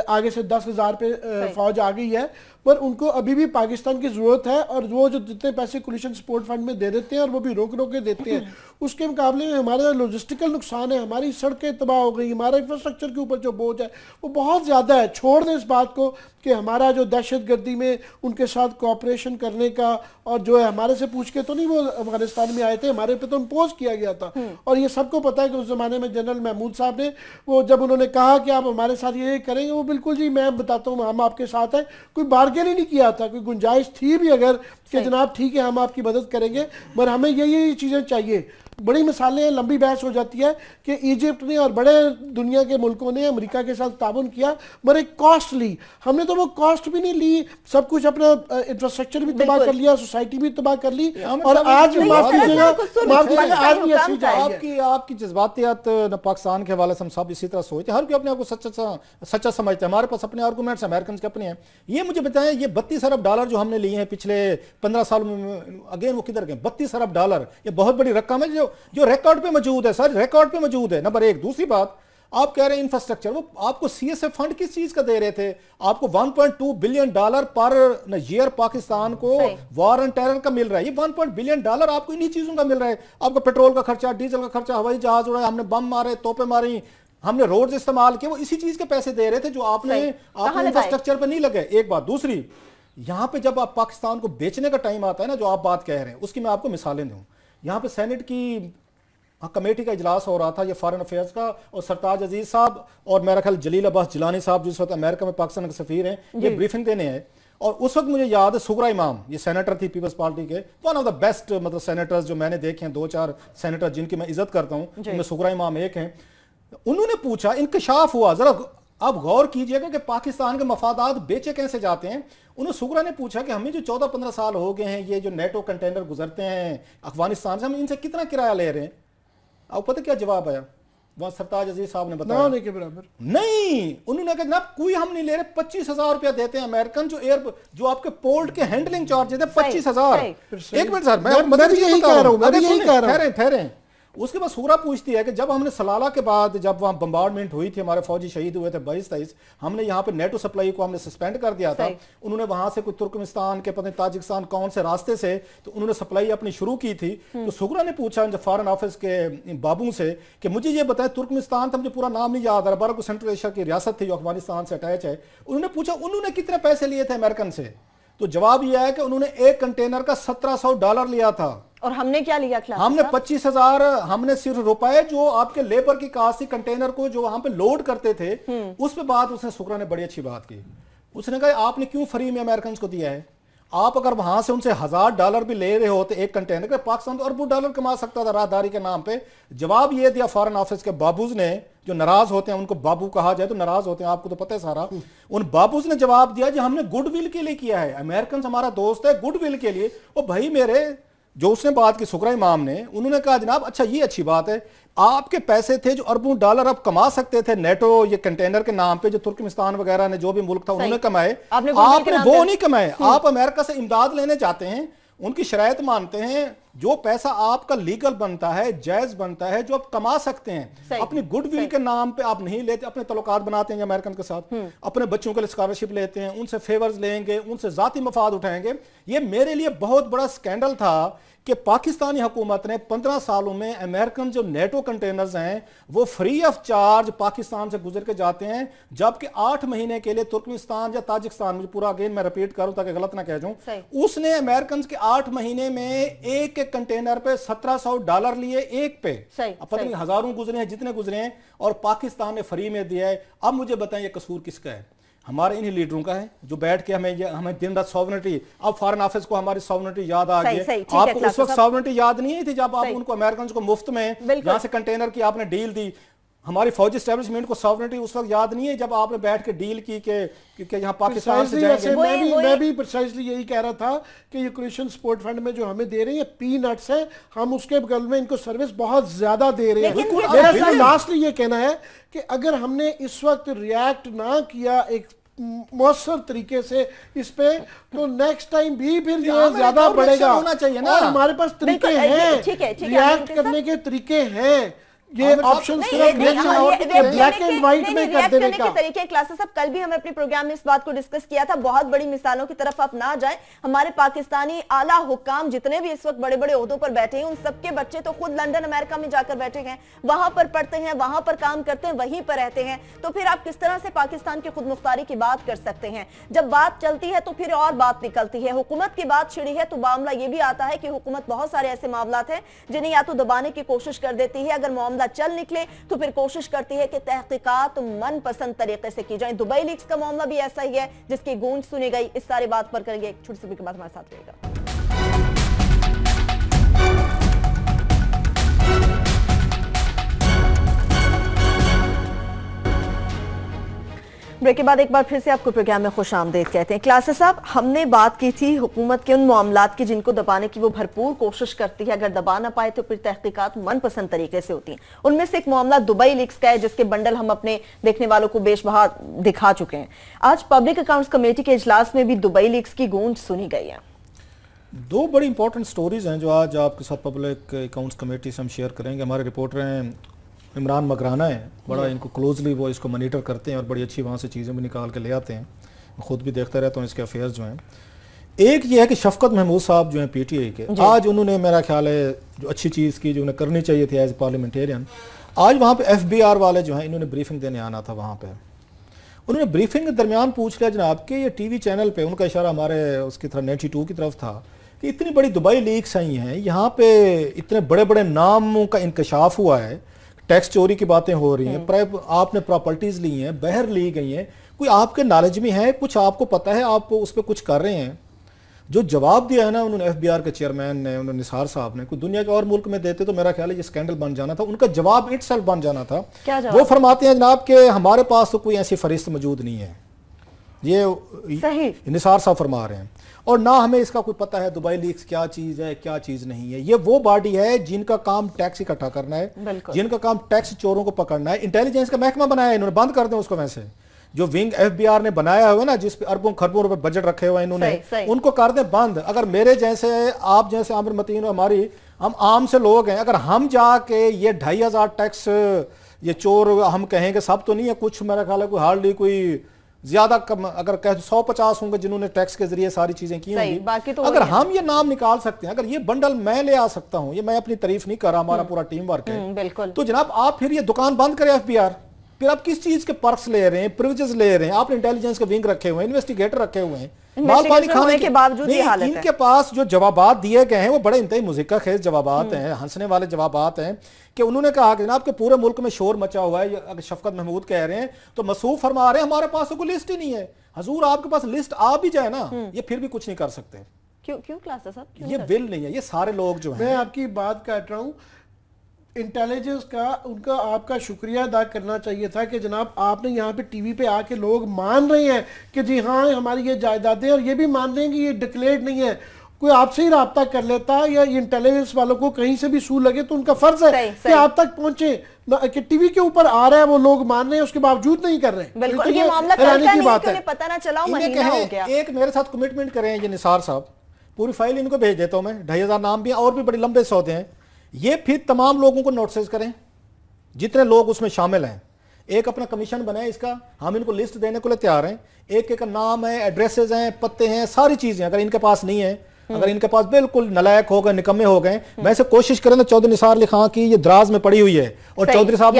Speaker 2: आगे से 10,000 पे फौज आ गई है, पर उनको अभी भी पाकिस्तान की ज़रूरत है। और वो जो जितने पैसे कोलिशन सपोर्ट फंड में दे देते हैं और वो भी रोक रोक के देते हैं, उसके मुकाबले में हमारा लॉजिस्टिकल नुकसान है, हमारी सड़कें तबाह हो गई, हमारा इंफ्रास्ट्रक्चर के ऊपर जो बोझ है वो बहुत ज़्यादा है। छोड़ दें इस बात को कि हमारा जो दहशतगर्दी में उनके साथ कोऑपरेशन करने का, और जो है हमारे से पूछ के तो नहीं वो अफगानिस्तान में आए थे, हमारे पे तो इम्पोज किया गया था। और ये सबको पता है कि उस ज़माने में जनरल महमूद साहब ने वो जब उन्होंने कहा कि आप हमारे साथ ये करेंगे, वो बिल्कुल जी मैं बताता हूँ हम आपके साथ हैं, कोई बार्गेन ही नहीं किया था। कोई गुंजाइश थी भी अगर कि जनाब ठीक है हम आपकी मदद करेंगे, पर हमें यही चीज़ें चाहिए। बड़ी मिसालें हैं, लंबी बहस हो जाती है कि इजिप्ट ने और बड़े दुनिया के मुल्कों ने अमेरिका के साथ ताउन किया, मगर एक कॉस्ट ली। हमने तो वो कॉस्ट भी नहीं ली, सब कुछ अपना इंफ्रास्ट्रक्चर भी तबाह कर लिया, सोसाइटी भी तबाह कर ली। और आज
Speaker 3: आपकी जज्बातियात पाकिस्तान के हवाले से हम सब इसी तरह सोचते हैं, हर कोई अपने आप को सच्चा समझते हैं। हमारे पास अपने आर्गूमेंट्स अमेरिकन के अपने हैं। ये मुझे बताएं, ये $32 अरब जो हमने लिए हैं पिछले 15 साल में, अगेन वो किधर गए? $32 अरब, ये बहुत बड़ी रकम है जो रिकॉर्ड पे मौजूद है सर, रिकॉर्ड पे मौजूद है। नंबर एक। दूसरी बात, आप कह रहे हैं इंफ्रास्ट्रक्चर, वो आपको CSF फंड किस चीज का दे रहे थे? आपको $1.2 बिलियन पर ईयर पाकिस्तान को वॉर एंड टेरर का मिल रहा है। ये $1 बिलियन आपको इन्हीं चीजों का मिल रहा है। आपको पेट्रोल का खर्चा, डीजल का खर्चा, हवाई जहाज उड़ाए, हमने बम मारे, तोपे मारी, हमने रोड इस्तेमाल किए, वो इसी चीज के पैसे दे रहे थे जो आपने इंफ्रास्ट्रक्चर पे नहीं लगे। एक बात। दूसरी, यहाँ पे जब आप पाकिस्तान को बेचने का टाइम आता है ना, जो आप बात कह रहे हैं, उसकी मैं आपको मिसालें दूं। यहाँ पे सेनेट की कमेटी का इजलास हो रहा था, ये फॉरेन अफेयर्स का, और सरताज अजीज साहब और मेरा ख्याल जलील अब्बास जिलानी साहब जिस वक्त अमेरिका में पाकिस्तान के सफीर हैं, ये ब्रीफिंग देने आए। और उस वक्त मुझे याद है सुगरा इमाम, ये सेनेटर थी पीपल्स पार्टी के, वन ऑफ द बेस्ट मतलब सेनेटर्स जो मैंने देखे हैं, 2-4 सेनेटर जिनकी मैं इज्जत करता हूँ, उनमें सुगरा इमाम एक हैं। उन्होंने पूछा, इंकशाफ हुआ, जरा अब गौर कीजिएगा कि पाकिस्तान के मफादात बेचे कैसे जाते हैं। उन्होंने सुगरा ने पूछा कि हमें जो 14-15 साल हो गए हैं, ये जो नेटो कंटेनर गुजरते हैं अफगानिस्तान से, हम इनसे कितना किराया ले रहे हैं? आप पता क्या जवाब आया? वहां सरताज अजीज साहब ने बताया
Speaker 2: ना के बराबर नहीं।
Speaker 3: उन्होंने कहा जनाब कोई हम नहीं ले रहे, 25,000 रुपया देते हैं अमेरिकन, जो आपके पोर्ट के हैंडलिंग चार्जेस है 25,000। एक मिनट सर, मैं यही कह रहा हूं, ठहरे। उसके बाद सूरा पूछती है कि जब हमने सलाला के बाद जब वहां बम्बार्डमेंट हुई थी, हमारे फौजी शहीद हुए थे 22-23, हमने यहाँ पे नेटो सप्लाई को हमने सस्पेंड कर दिया था। उन्होंने वहां से कोई तुर्कमेनिस्तान के पता नहीं ताजिकिस्तान कौन से रास्ते से, तो उन्होंने सप्लाई अपनी शुरू की थी। तो सुगरा ने पूछा जब फॉरेन ऑफिस के बाबू से कि मुझे ये बताएं, तुर्कमेनिस्तान था, मुझे पूरा नाम नहीं याद आ रहा, बल्कि सेंट्रल एशिया की रियासत थी जो अफगानिस्तान से अटैच है। उन्होंने पूछा उन्होंने कितने पैसे लिए थे अमेरिकन से? तो जवाब यह है कि उन्होंने एक कंटेनर का $1,700 लिया था।
Speaker 1: और हमने क्या लिया?
Speaker 3: हमने 25,000, हमने सिर्फ रुपए जो आपके लेबर की कास्ट कंटेनर को जो वहां पे लोड करते थे, उस पे बात उसने सुगरा ने बड़ी अच्छी बात की। उसने कहा आपने क्यों फ्री में अमेरिकन को दिया है? आप अगर वहां से उनसे $1,000 भी ले रहे होते एक कंटेनर के, पाकिस्तान तो अरबों डॉलर कमा सकता था राहदारी के नाम पे। जवाब ये दिया फॉरेन ऑफिस के बाबूज ने, जो नाराज होते हैं, उनको बाबू कहा जाए तो नाराज होते हैं, आपको तो पता है सारा। उन बाबूज ने जवाब दिया जी हमने गुडविल के लिए किया है, अमेरिकन हमारा दोस्त है, गुडविल के लिए। और भाई मेरे जो उसने बात की सुगरा इमाम ने, उन्होंने कहा जनाब अच्छा ये अच्छी बात है, आपके पैसे थे जो अरबों डॉलर आप कमा सकते थे नेटो ये कंटेनर के नाम पे, जो तुर्कमेनिस्तान वगैरह ने जो भी मुल्क था उन्होंने कमाए, आपने वो नहीं कमाए। आप अमेरिका से इमदाद लेने जाते हैं, उनकी शरायत मानते हैं, जो पैसा आपका लीगल बनता है, जायज बनता है, जो आप कमा सकते हैं, अपनी गुडविल के नाम पे आप नहीं लेते, अपने तल्लुकात बनाते हैं अमेरिकन के साथ, अपने बच्चों के लिए स्कॉलरशिप लेते हैं, उनसे फेवर्स लेंगे, उनसे जाती मफाद उठाएंगे। ये मेरे लिए बहुत बड़ा स्कैंडल था कि पाकिस्तानी हुकूमत ने 15 सालों में अमेरिकन जो नेटो कंटेनर्स हैं वो फ्री ऑफ चार्ज पाकिस्तान से गुजर के जाते हैं, जबकि 8 महीने के लिए तुर्कमेनिस्तान या ताजिकिस्तान, मुझे पूरा अगेन मैं रिपीट करूं ताकि गलत ना कह जाऊं, उसने अमेरिकन के 8 महीने में एक कंटेनर पे $1,700 लिए एक पे। पता नहीं हजारों गुजरे हैं, जितने गुजरे हैं, और पाकिस्तान ने फ्री में दिया है। अब मुझे बताएं ये कसूर किसका है? हमारे इन्हीं लीडरों का है जो बैठ के हमें दिन रात सॉवरेनिटी, अब फॉरेन ऑफिस को हमारी सॉवरेनिटी याद आ गई है। आपको उस वक्त सॉवरेनिटी याद नहीं थी जब आप उनको अमेरिकन को मुफ्त में जहां से कंटेनर की आपने डील दी? हमारी फौजी एस्टेब्लिशमेंट को सॉवरेनिटी उस वक्त याद नहीं है जब आपने बैठ के डील की कि यहाँ पाकिस्तान से जाएंगे।
Speaker 2: मैं भी प्रिसाइजली यही कह रहा था कि ये क्रिएशन सपोर्ट फंड में जो हमें दे रहे हैं पीनट्स है, हम उसके बगल में इनको सर्विस बहुत ज्यादा दे रहे हैं। मेरा लास्टली ये कहना है कि अगर हमने इस वक्त रिएक्ट ना किया एक मौसर तरीके से इस पे, तो नेक्स्ट टाइम भी फिर ये ज्यादा बढ़ेगा।
Speaker 3: होना चाहिए ना,
Speaker 2: और हमारे पास तरीके हैं, रिएक्ट करने के तरीके हैं। ये ऑप्शन सिर्फ ब्लैक एंड व्हाइट में कर देने का
Speaker 1: तरीके। क्लासेस अब कल भी हमें अपने प्रोग्राम में इस बात को डिस्कस किया था, बहुत बड़ी मिसालों की तरफ आप ना जाएं। हमारे पाकिस्तानी आला हुक्काम जितने भी इस वक्त बड़े बड़े ओहदों पर बैठे हैं, उन सबके बच्चे तो खुद लंदन अमेरिका में जाकर बैठे हैं, वहां पर पढ़ते हैं, वहां पर काम करते हैं, वहीं पर रहते हैं। तो फिर आप किस तरह से पाकिस्तान की खुद मुख्तारी की बात कर सकते हैं? जब बात चलती है तो फिर और बात निकलती है। हुकूमत की बात छिड़ी है तो मामला यह भी आता है कि हुकूमत बहुत सारे ऐसे मामला हैं जिन्हें या तो दबाने की कोशिश कर देती है, अगर मामला चल निकले तो फिर कोशिश करती है कि तहकीकात मनपसंद तरीके से की जाए। दुबई लीक्स का मामला भी ऐसा ही है जिसकी गूंज सुनी गई। इस सारी बात पर करेंगे एक छोटी सी ब्रेक के बाद, हमारे साथ रहेगा। ब्रेक के बाद एक बार फिर से आपको प्रोग्राम में खुश आमदेद कहते हैं। क्लासेस साहब, हमने बात की थी हुकूमत के उन मामलात की जिनको दबाने की वो भरपूर कोशिश करती है, अगर दबा ना पाए तो फिर तहकीकात मनपसंद तरीके से होती हैं। उनमें से एक मामला दुबई लीक्स का है जिसके बंडल हम अपने देखने वालों को बेशबहा दिखा चुके हैं। आज पब्लिक अकाउंट्स कमेटी के इजलास में भी दुबई लीक्स की गूंज सुनी गई है।
Speaker 3: 2 बड़ी इंपॉर्टेंट स्टोरीज हैं जो आज आपके साथ पब्लिक अकाउंट्स कमेटी से हम शेयर करेंगे। हमारे रिपोर्टर हैं इमरान मकराना है, बड़ा इनको क्लोजली वो इसको मॉनिटर करते हैं और बड़ी अच्छी वहाँ से चीज़ें भी निकाल के ले आते हैं। मैं खुद भी देखता रहता हूँ इसके अफेयर्स जो हैं। एक ये है कि शफकत महमूद साहब जो हैं PTI के, आज उन्होंने मेरा ख्याल है जो अच्छी चीज़ की जो उन्हें करनी चाहिए थी एज ए पार्लियामेंटेरियन, आज वहाँ पे FBR वाले जो हैं इन्होंने ब्रीफिंग देने आना था वहाँ पे। उन्होंने ब्रीफिंग के दरमियान पूछ लिया जनाब कि ये टीवी चैनल पे, उनका इशारा हमारे उसकी तरफ 92 की तरफ था कि इतनी बड़ी दुबई लीक्स आई हैं, यहाँ पे इतने बड़े बड़े नामों का इंकशाफ हुआ है, टैक्स चोरी की बातें हो रही हैं, आपने प्रॉपर्टीज ली हैं, बहर ली गई हैं, कोई आपके नॉलेज में है, कुछ आपको पता है, आप उस पर कुछ कर रहे हैं। जो जवाब दिया है ना उन्होंने FBI के चेयरमैन ने, उन्होंने निसार साहब ने, कोई दुनिया के और मुल्क में देते तो मेरा ख्याल है ये स्कैंडल बन जाना था, उनका जवाब इटसेल्फ बन जाना था। वो फरमाते हैं जनाब कि हमारे पास तो कोई ऐसी फरिस्त मौजूद नहीं है, ये निसार साहब फरमा रहे हैं, और ना हमें इसका कोई पता है दुबई लीक्स क्या चीज है क्या चीज नहीं है। ये वो बॉडी है जिनका काम टैक्स इकट्ठा करना है, जिनका काम टैक्स चोरों को पकड़ना है। इंटेलिजेंस का महकमा बनाया है इन्होंने, बंद कर दें उसको। वैसे जो विंग FBI ने बनाया हुआ ना, जिस पे अरबों खरबों रुपए बजट रखे हुए इन्होंने, उनको कर दे बंद। अगर मेरे जैसे, आप जैसे आमिर मतीन और हमारी, हम आम से लोग हैं, अगर हम जाके ये 2500 टैक्स ये चोर हम कहेंगे, सब तो नहीं है, कुछ मेरा ख्याल है कोई हार्डली कोई ज्यादा कम, अगर कह 150 होंगे जिन्होंने टैक्स के जरिए सारी चीजें की होंगी। बाकी तो अगर हम ये नाम निकाल सकते हैं, अगर ये बंडल मैं ले आ सकता हूं, ये मैं अपनी तारीफ नहीं कर रहा, हमारा पूरा टीम वर्क है,
Speaker 1: बिल्कुल,
Speaker 3: तो जनाब आप फिर ये दुकान बंद करें FBI। फिर आप किस चीज के पर्क्स ले रहे हैं, प्रिविलेजेस ले रहे हैं? आपने इंटेलिजेंस के विंग रखे हुए हैं, इन्वेस्टिगेटर रखे हुए हैं, माल पानी खाने के बावजूद ये हालत है। इनके पास जो जवाबात दिए गए हैं वो बड़े इंतहाई मुज़िक्का खेज जवाबात हैं, हंसने वाले जवाबात हैं, कि उन्होंने कहा कि जनाब के पूरे मुल्क में शोर मचा हुआ है। अगर शफकत महमूद कह रहे हैं तो मसूफ फरमा रहे हैं हमारे पास तो कोई लिस्ट ही नहीं है। हजूर आपके पास लिस्ट आ भी जाए ना, ये फिर भी कुछ नहीं कर सकते।
Speaker 1: क्यों क्लास साहब?
Speaker 3: ये बिल नहीं है, ये सारे लोग जो हैं।
Speaker 2: मैं आपकी बात काट रहा हूँ, इंटेलिजेंस का उनका आपका शुक्रिया अदा करना चाहिए था कि जनाब आपने यहाँ पे टीवी पे आके लोग मान रहे हैं कि जी हाँ हमारी ये जायदादें, और ये भी मान रहे हैं कि ये डिक्लेयर्ड नहीं है। कोई आपसे ही राब्ता कर लेता, या इंटेलिजेंस वालों को कहीं से भी सू लगे तो उनका फर्ज है कि आप तक पहुंचे। कि टीवी के ऊपर आ रहा है, वो लोग मान रहे हैं, उसके बावजूद नहीं कर रहे हैं।
Speaker 1: बिल्कुल, ये मामला कल का नहीं है कि उन्हें पता ना चला, महीना हो गया।
Speaker 3: एक मेरे साथ कमिटमेंट करें ये निसार साहब, पूरी फाइल इनको भेज देता हूं मैं, 2500 नाम भी, और भी बड़े लंबे सौदे हैं। ये फिर तमाम लोगों को नोटिस करें जितने लोग उसमें शामिल हैं, एक अपना कमीशन बनाए इसका, हम इनको लिस्ट देने को लिए तैयार हैं। एक एक नाम है, एड्रेसेस हैं, पत्ते हैं, सारी चीजें। अगर इनके पास नहीं है, अगर इनके पास बिल्कुल नलायक हो गए, निकम्मे हो गए, वैसे कोशिश करें तो चौधरी निसार अली खां की ये दराज में पड़ी हुई है, और चौधरी साहब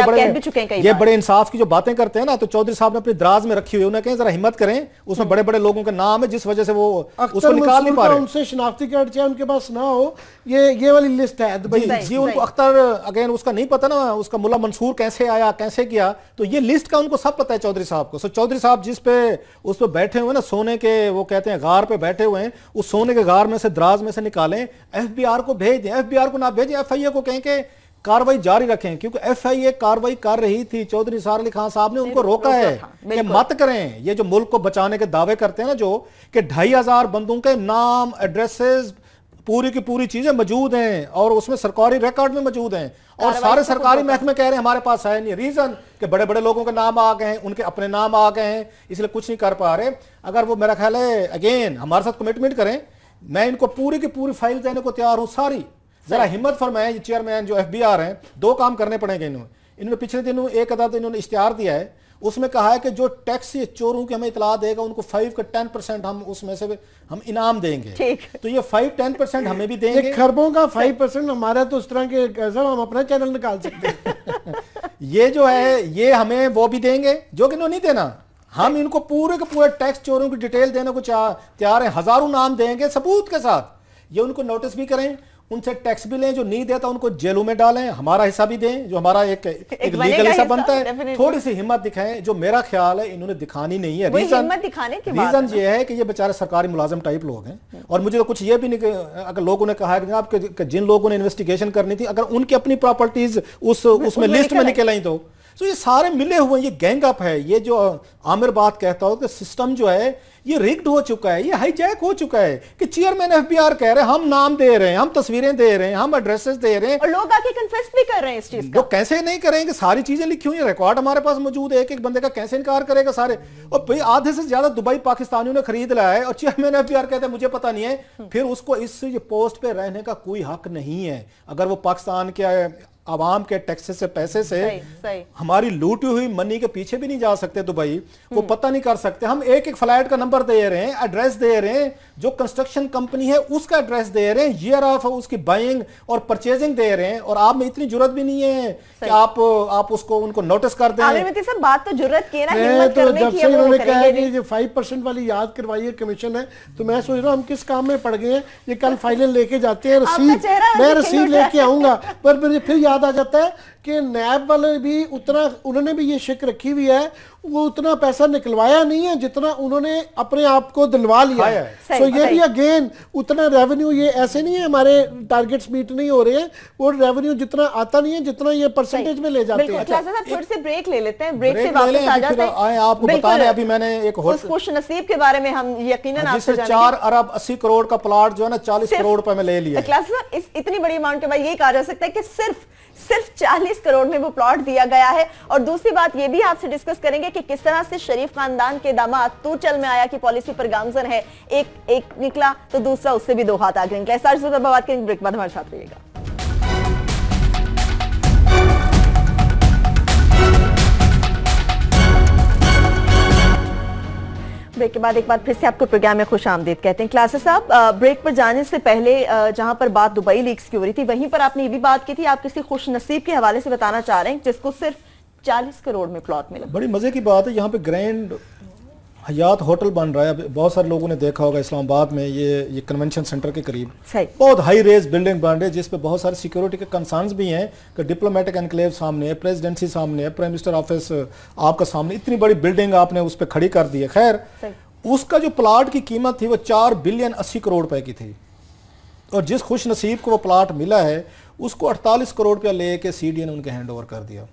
Speaker 3: ये बड़े इंसाफ की जो बातें करते हैं ना, तो चौधरी साहब ने अपनी दराज में रखी हुई है। उन्हें कहें जरा हिम्मत करें, उसमें बड़े बड़े लोगों के नाम है जिस वजह से वो उसको निकाल नहीं पा रहे।
Speaker 2: उनसे शनाख्ती कार्ड चाहे उनके पास ना हो, ये वाली लिस्ट है
Speaker 3: जी। उनको अख्तर अगेन उसका नहीं पता ना, उसका मुल्ला मंसूर कैसे आया, कैसे किया, तो ये लिस्ट का उनको सब पता है चौधरी साहब को। चौधरी साहब जिस पे उस पे बैठे हुए ना, सोने के, वो कहते हैं गार पे बैठे हुए हैं, उस सोने के गार में से, दराज में से निकालें, FBI को भेज दें। FBI को ना भेजें, FIA को कहें कि कार्रवाई जारी रखें, क्योंकि FIA कार्रवाई कर रही थी। चौधरी निसार अली खान साहब ने उनको रोका है कि मत करें। ये जो मुल्क को बचाने के दावे करते हैं ना, जो कि 2500 बंदों के नाम, एड्रेसेस, पूरी की पूरी चीजें मौजूद हैं, और उसमें सरकारी रिकॉर्ड में मौजूद हैं, और सारे सरकारी महकमे कह रहे हैं हमारे पास है नहीं। रीजन कि बड़े बड़े लोगों के नाम आ गए हैं, उनके अपने नाम आ गए हैं, इसलिए कुछ नहीं कर पा रहे। अगर वो, मेरा ख्याल है, अगेन हमारे साथ कमिटमेंट करें, मैं इनको पूरी की पूरी फाइल देने को तैयार हूं, सारी। जरा हिम्मत फरमाएं, ये चेयरमैन जो FBI हैं, 2 काम करने पड़ेंगे इन्होंने पिछले दिनों एक अदा इन्होंने इश्तिहार दिया है, उसमें कहा है कि जो टैक्स चोरों की हमें इतला देगा उनको 5 का 10% हम उसमें से हम इनाम देंगे। तो ये 5-10% हमें भी देंगे।
Speaker 2: खरबों का 5% हमारा, तो उस तरह के हम अपना चैनल निकाल सकते हैं।
Speaker 3: ये जो है ये हमें वो भी देंगे जो कि इन्होंने नहीं देना। हम इनको पूरे के पूरे टैक्स चोरों की डिटेल देने को तैयार हैं, हजारों नाम देंगे सबूत के साथ। ये उनको नोटिस भी करें, उनसे टैक्स भी लें, जो नहीं देता उनको जेलों में डालें, हमारा हिस्सा भी दें जो हमारा एक लीगल हिस्सा बनता है। थोड़ी सी हिम्मत दिखाएं, जो मेरा ख्याल है इन्होंने दिखानी नहीं है। रीजन ये है कि ये बेचारे सरकारी मुलाजिम टाइप लोग हैं, और मुझे तो कुछ ये भी नहीं, अगर लोगों ने कहा है कि जिन लोगों ने इन्वेस्टिगेशन करनी थी, अगर उनकी अपनी प्रॉपर्टीज उसमें लिस्ट में निकल आई, तो ये सारे मिले हुए, ये गैंग अप है। ये जो आमिर बात कहता हो कि सिस्टम जो है ये रिग्ड हो चुका है, ये हाईजैक हो चुका है, कि चेयरमैन FBI कह रहे हैं हम नाम दे रहे हैं, हम तस्वीरें दे रहे हैं, हम एड्रेसेस दे रहे हैं,
Speaker 1: और लोग आके कन्फेस भी कर रहे हैं इस चीज का।
Speaker 3: वो कैसे नहीं करेंगे? सारी चीजें लिखी हुई है, रिकॉर्ड हमारे पास मौजूद है, एक एक बंदे का कैसे इनकार करेगा सारे। और भाई आधे से ज्यादा दुबई पाकिस्तानियों ने खरीद लाया है, और चेयरमैन FBI कहते हैं मुझे पता नहीं है। फिर उसको इस पोस्ट पे रहने का कोई हक नहीं है। अगर वो पाकिस्तान के आवाम के टैक्सेस से पैसे से
Speaker 1: सही।
Speaker 3: हमारी लूटी हुई मनी के पीछे भी नहीं जा सकते दुबई, वो पता नहीं कर सकते। हम एक एक फ्लैट का नंबर दे रहे हैं, एड्रेस दे रहे हैं, जो कंस्ट्रक्शन कंपनी है उसका एड्रेस दे रहे हैं, ईयर ऑफ उसकी बाइंग और परचेजिंग दे रहे हैं, और आप में इतनी जरूरत भी नहीं है कि आप उसको उनको नोटिस कर दें।
Speaker 1: सब बात तो जरूरत की है ना, हिम्मत करने की है।
Speaker 2: उन्होंने कहा है कि जो 5% वाली याद करवाइए कमीशन है, तो मैं सोच रहा हूँ हम किस काम में पड़ गए हैं। ये कल फाइलें लेके जाते हैं, रसीद मैं रसीद लेके आऊंगा, पर मुझे फिर याद आ जाता है कि नैब वाले भी उतना, उन्होंने भी ये शिक रखी हुई है, वो उतना पैसा निकलवाया नहीं है जितना उन्होंने अपने आप को दिलवा लिया है। सो ये भी अगेन उतना रेवेन्यू, ये ऐसे नहीं है हमारे टारगेट्स मीट नहीं हो रहे हैं, वो रेवेन्यू जितना आता नहीं है जितना ये परसेंटेज में ले जाते हैं।
Speaker 1: थोड़ी सी ब्रेक ले लेते हैं, ब्रेक से वापस आ जाते हैं।
Speaker 3: आपको बता दें, अभी मैंने एक
Speaker 1: खुश नसीब के बारे में हम यकीनन आपसे
Speaker 3: 4 अरब 80 करोड़ का प्लॉट जो है ना 40 करोड़ रुपए में ले लिया।
Speaker 1: इतनी बड़ी अमाउंट के बाद ये कहा जा सकता है कि सिर्फ 40 करोड़ में वो प्लॉट दिया गया है। और दूसरी बात ये भी आपसे डिस्कस करेंगे कि किस तरह से शरीफ खानदान के दामाद तू चल में आया की पॉलिसी पर गामजन है, एक निकला तो दूसरा उससे भी 2 हाथ आगे निकला। सारी जरूरत बात करेंगे, ब्रेक बाद हमारे साथ रहिएगा। ब्रेक के बाद एक बार फिर से आपको प्रोग्राम में खुश आमदीद कहते हैं। क्लासेस साहब, ब्रेक पर जाने से पहले जहां पर बात दुबई लीक्स की हो रही थी, वहीं पर आपने ये भी बात की थी, आप किसी खुश नसीब के हवाले से बताना चाह रहे हैं जिसको सिर्फ 40 करोड़ में प्लॉट मिला।
Speaker 3: बड़ी मजे की बात है, यहाँ पे ग्रैंड हयात होटल बन रहा है। बहुत सारे लोगों ने देखा होगा इस्लामाबाद में, ये कन्वेंशन सेंटर के करीब बहुत हाई रेज बिल्डिंग बन रही है, जिसपे बहुत सारे सिक्योरिटी के कंसर्न्स भी हैं कि डिप्लोमेटिक एनक्लेव सामने है, प्रेसिडेंसी सामने है, प्राइम मिनिस्टर ऑफिस आपका सामने, इतनी बड़ी बिल्डिंग आपने उस पर खड़ी कर दी है। खैर, उसका जो प्लाट की कीमत थी वो 4 बिलियन 80 करोड़ रुपए की थी, और जिस खुश नसीब को वो प्लाट मिला है उसको 48 करोड़ रुपया लेके सीडीए ने उनके हैंड ओवर कर दिया।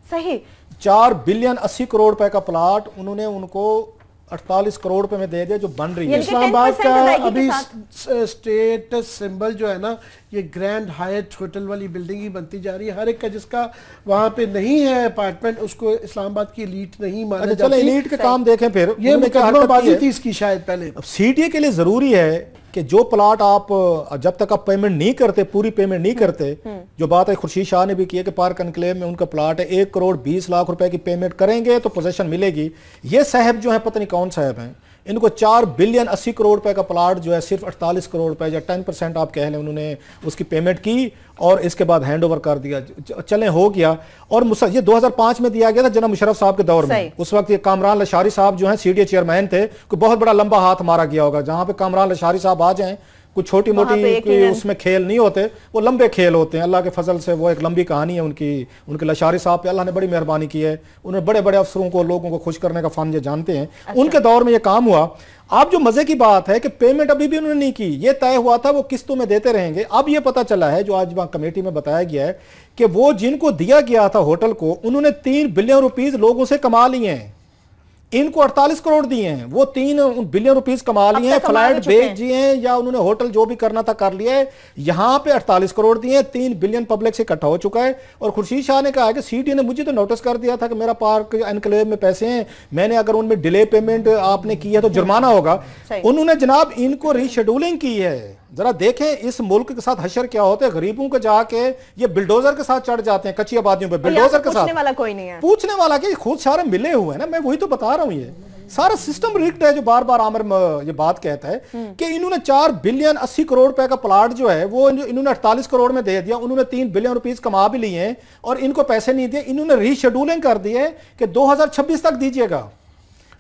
Speaker 1: सही,
Speaker 3: 4 बिलियन 80 करोड़ रुपए का प्लाट उन्होंने उनको 48 करोड़ रुपए में दे दिया, जो बन रही है।
Speaker 2: इस्लामाबाद का अभी स्टेट सिंबल जो है ना, ये ग्रैंड हायट होटल वाली बिल्डिंग ही बनती जा रही है। हर एक का जिसका वहां पे नहीं है अपार्टमेंट, उसको इस्लामाबाद की एलीट नहीं माना जाता।
Speaker 3: चलो एलीट के काम देखें फिर,
Speaker 2: ये मुकदमाबाजी थी इसकी शायद पहले।
Speaker 3: सीडीए के लिए जरूरी है कि जो प्लाट आप जब तक आप पेमेंट नहीं करते, पूरी पेमेंट नहीं करते, जो बात है खुर्शीद शाह ने भी की है कि पार्क एनक्लेव में उनका प्लाट है, 1 करोड़ 20 लाख रुपए की पेमेंट करेंगे तो पोजीशन मिलेगी। ये साहब जो है पता नहीं कौन साहब हैं, इनको 4 बिलियन 80 करोड़ रुपए का प्लाट जो है सिर्फ 48 करोड़ रुपए या 10% आप कह लें, उन्होंने उसकी पेमेंट की और इसके बाद हैंड ओवर कर दिया। चले हो गया। और ये 2005 में दिया गया था जनाब मुशर्रफ साहब के दौर में। उस वक्त ये कामरान लशारी साहब जो हैं सीडीए चेयरमैन थे, कोई बहुत बड़ा लंबा हाथ मारा गया होगा। जहां पे कामरान लशारी साहब आ जाएं, कुछ छोटी मोटी उसमें खेल नहीं होते, वो लंबे खेल होते हैं। अल्लाह के फजल से वो एक लंबी कहानी है उनके लशारी साहब पे अल्लाह ने बड़ी मेहरबानी की है। उन्होंने बड़े बड़े अफसरों को, लोगों को खुश करने का फन ये जानते हैं। उनके दौर में ये काम हुआ। अब जो मजे की बात है कि पेमेंट अभी भी उन्होंने नहीं की, ये तय हुआ था वो किस्तों में देते रहेंगे। अब ये पता चला है, जो आज वहां कमेटी में बताया गया है, कि वो जिनको दिया गया था होटल को, उन्होंने 3 बिलियन रुपीज लोगों से कमा लिए हैं। इनको 48 करोड़ दिए हैं, वो 3 बिलियन रुपीस कमा लिए हैं, फ्लैट बेच दिए हैं या उन्होंने होटल जो भी करना था कर लिया है। यहां पे 48 करोड़ दिए हैं, 3 बिलियन पब्लिक से इकट्ठा हो चुका है। और खुर्शीद शाह ने कहा है कि सीडीए ने मुझे तो नोटिस कर दिया था कि मेरा पार्क एनक्लेव में पैसे हैं, मैंने अगर उनमें डिले पेमेंट आपने की है तो जुर्माना होगा। उन्होंने जनाब इनको रीशेड्यूलिंग की है। जरा देखें इस मुल्क के साथ हशर क्या होते हैं। गरीबों को जाके ये बिल्डोजर के साथ चढ़ जाते हैं, कच्ची आबादियों पे बिल्डोजर के साथ।
Speaker 1: पूछने वाला कोई नहीं है,
Speaker 3: पूछने वाला कि खुद सारे मिले हुए हैं ना। मैं वही तो बता रहा हूं, ये सारा सिस्टम रिग्ड है। जो बार बार आमिर ये बात कहता है कि इन्होंने 4 बिलियन 80 करोड़ रुपए का प्लाट जो है वो इन्होंने 48 करोड़ में दे दिया। उन्होंने 3 बिलियन रुपीस कमा भी लिए हैं और इनको पैसे नहीं दिए। इन्होंने रीशेड्यूलिंग कर दी है कि 2026 तक दीजिएगा।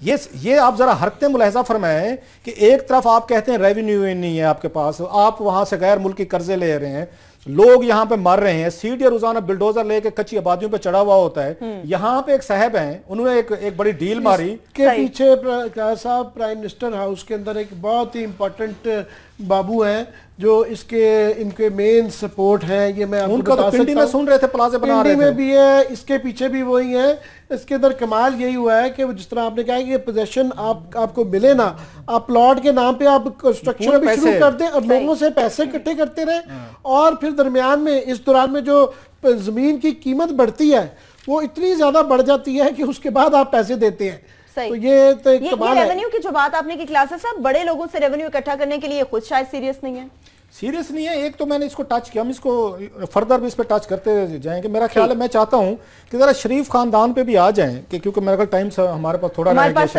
Speaker 3: ये आप जरा हरकतें मुलाहिजा फरमाएं कि एक तरफ आप कहते हैं रेवेन्यू नहीं है आपके पास, आप वहां से गैर मुल्की कर्जे ले रहे हैं, लोग यहां पे मर रहे हैं, सीडीए रोजाना बिल्डोजर लेके कच्ची आबादियों पे चढ़ा हुआ होता है। यहां पे एक साहब हैं, उन्होंने एक बड़ी डील मारी
Speaker 2: के पीछे साहब प्राइम मिनिस्टर हाउस के अंदर एक बहुत ही इंपॉर्टेंट बाबू हैं जो इनके मेन सपोर्ट है। ये मैं आपको
Speaker 3: उनका तो पिंडी में सुन रहे थे, प्लाजा बना रहे थे,
Speaker 2: में भी है, इसके पीछे भी वही है। इसके अंदर कमाल यही हुआ है कि जिस तरह आपने कहा कि ये पोजेशन आपको मिले ना, आप प्लॉट के नाम पे आप कंस्ट्रक्शन भी शुरू कर दें और लोगों से पैसे इकट्ठे करते रहे, और फिर दरमियान में इस दौरान में जो जमीन की कीमत बढ़ती है वो इतनी ज्यादा बढ़ जाती है कि उसके बाद आप पैसे देते हैं। तो ये
Speaker 1: रेवेन्यू की जो बात आपने की क्लासेस साहब, बड़े लोगों से रेवेन्यू इकट्ठा करने के लिए खुद शायद सीरियस नहीं है।
Speaker 3: सीरियस नहीं है। एक तो मैंने इसको टच किया, हम इसको फर्दर भी इस पे टच करते जाएंगे। मेरा ख्याल है, मैं चाहता हूं कि जरा शरीफ खानदान पे भी आ जाएं, कि क्योंकि मेरा टाइम हमारे पास थोड़ा
Speaker 1: हमारे पास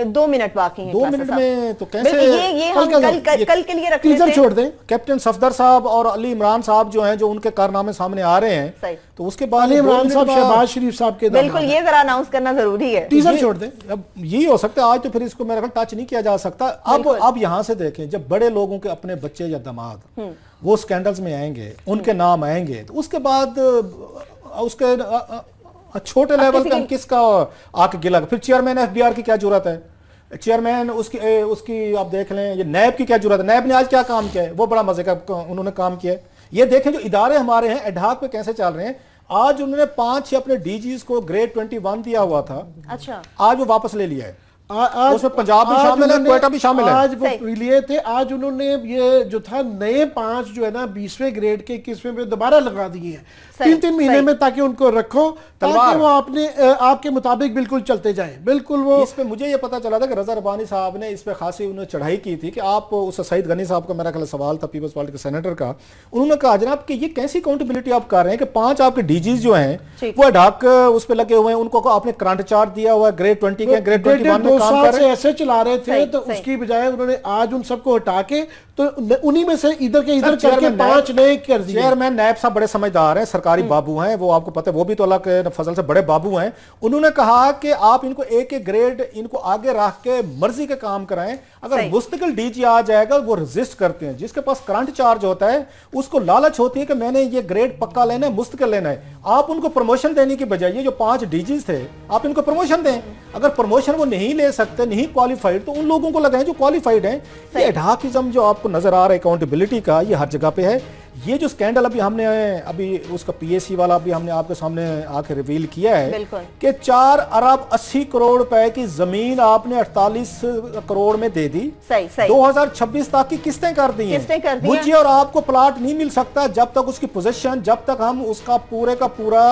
Speaker 1: 2 मिनट बाकी हैं।
Speaker 3: 2 मिनट में तो कैसे
Speaker 1: ये हम कल के लिए रख लेते हैं।
Speaker 2: छोड़ दें।
Speaker 3: कैप्टन सफदर साहब और अली इमरान साहब जो हैं, जो उनके कारनामे सामने आ रहे हैं, तो उसके बाद
Speaker 2: अली इमरान साहब शहबाज शरीफ साहब के
Speaker 1: बिल्कुल ये जरा अनाउंस करना जरूरी है।
Speaker 2: टीजर छोड़ दें।
Speaker 3: अब यही हो सकता है आज, तो फिर इसको मेरा ख्याल टच नहीं किया जा सकता। अब यहां से देखें, जब बड़े लोगों के अपने बच्चे या दामाद वो स्कैंडल्स में आएंगे, उनके नाम आएंगे, तो उसके बाद उसके छोटे लेवल पे हम किसका आके गिला। फिर चेयरमैन एफबीआर की क्या जरूरत है, चेयरमैन उसकी आप देख लें, ये नैब की क्या जरूरत है। नैब ने आज क्या काम किया है, वो बड़ा मजे का उन्होंने काम किया है। ये देखें जो इदारे हमारे हैं एडहाक पे कैसे चल रहे हैं। आज उन्होंने 5 अपने डीजीज को ग्रेड 21 दिया हुआ था,
Speaker 1: अच्छा
Speaker 3: आज वो वापस ले लिया है। उसमें पंजाब भी शामिल है, क्वेटा भी शामिल है।
Speaker 2: आज वो लिए थे, आज उन्होंने ये जो था नए 5 जो है ना 20वें ग्रेड के 21वें पे दोबारा लगा दिए हैं 3-3 महीने में, ताकि उनको रखो, ताकि वो आपके मुताबिक बिल्कुल चलते जाएं। बिल्कुल वो
Speaker 3: इस पे मुझे ये पता चला था कि रजा रब्बानी साहब ने इस पे खासी उन्होंने चढ़ाई की थी कि आप उस सईद गनी साहब का मेरा ख्याल सवाल था, पीपल्स पार्टी के सेनेटर का, उन्होंने कहा जनाब कि ये कैसी अकाउंटेबिलिटी आप कर रहे हैं कि 5 आपके डीजीज जो हैं वो अडाक उस पे लगे हुए हैं, उनको आपने करंट चार्ज दिया हुआ है ग्रेड 20 के, ग्रेड 21 में काम कर रहे हैं,
Speaker 2: ऐसे चला रहे थे। तो उसकी बजाय उन्होंने आज उन सबको हटा के तो उन्हीं में से इधर के इधर करके 5 नए कर दिए।
Speaker 3: चेयरमैन नायब साहब बड़े समझदार हैं, सरकारी बाबू हैं, वो आपको पता है, वो भी तो अल्लाह के फजल से बड़े बाबू हैं। उन्होंने कहा कि आप इनको एक ग्रेड इनको आगे रख के मर्जी के काम कराएं। अगर मुस्तकिल डीजी आ जाएगा वो रेजिस्ट करते हैं, जिसके पास करंट चार्ज होता है उसको लालच होती है कि मैंने ये ग्रेड पक्का लेना है, मुस्तकिल लेना है। आप उनको प्रमोशन देने की बजाय ये जो 5 डीजीज थे आप इनको प्रमोशन दें। अगर प्रमोशन वो नहीं ले सकते, नहीं क्वालिफाइड, तो उन लोगों को लगाएं जो क्वालिफाइड हैं। ये एडहाकिज्म जो आपको नजर आ रहा है अकाउंटेबिलिटी का, ये हर जगह पे है। ये जो स्कैंडल अभी उसका पीएससी वाला अभी हमने आपके सामने आके रिवील किया है कि 4 अरब 80 करोड़ रुपए की जमीन आपने 48 करोड़ में दे दी।
Speaker 1: सही
Speaker 3: 2026 तक की किस्तें कर दी हैं। मुझे और आपको प्लाट नहीं मिल सकता जब तक उसकी पोजीशन, जब तक हम उसका पूरे का पूरा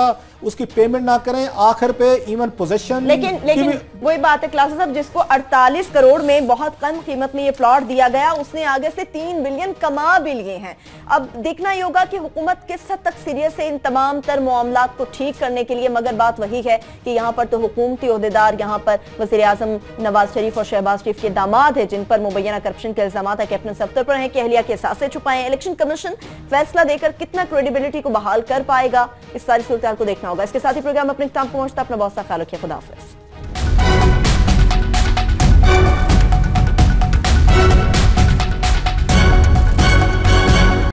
Speaker 3: उसकी पेमेंट ना करें। आखिर पे इवन पोजीशन,
Speaker 1: लेकिन वही बात है क्लास साहब, जिसको 48 करोड़ में बहुत कम कीमत में ये प्लॉट दिया गया, उसने आगे से 3 बिलियन कमा भी लिए हैं। अब देखना ही होगा कि हुकूमत किस हद तक सीरियस है इन तमाम तर मामलात को ठीक करने के लिए। मगर बात वही है कि यहाँ पर तो हुकूमती ओहदेदार, यहाँ पर वज़ीर आज़म नवाज शरीफ और शहबाज शरीफ के दामाद है, जिन पर मुबैना करप्शन के इल्जाम है, कैप्टन सफ्तर पर है कि अहलिया के सासे छुपाएं। इलेक्शन कमीशन फैसला देकर कितना क्रेडिबिलिटी को बहाल कर पाएगा, इस सारी सूरत को देखना होगा। इसके साथ ही प्रोग्राम अपने इख्तिताम को पहुंचता। अपना बहुत सा ख्याल रखिए। खुदा हाफिज़।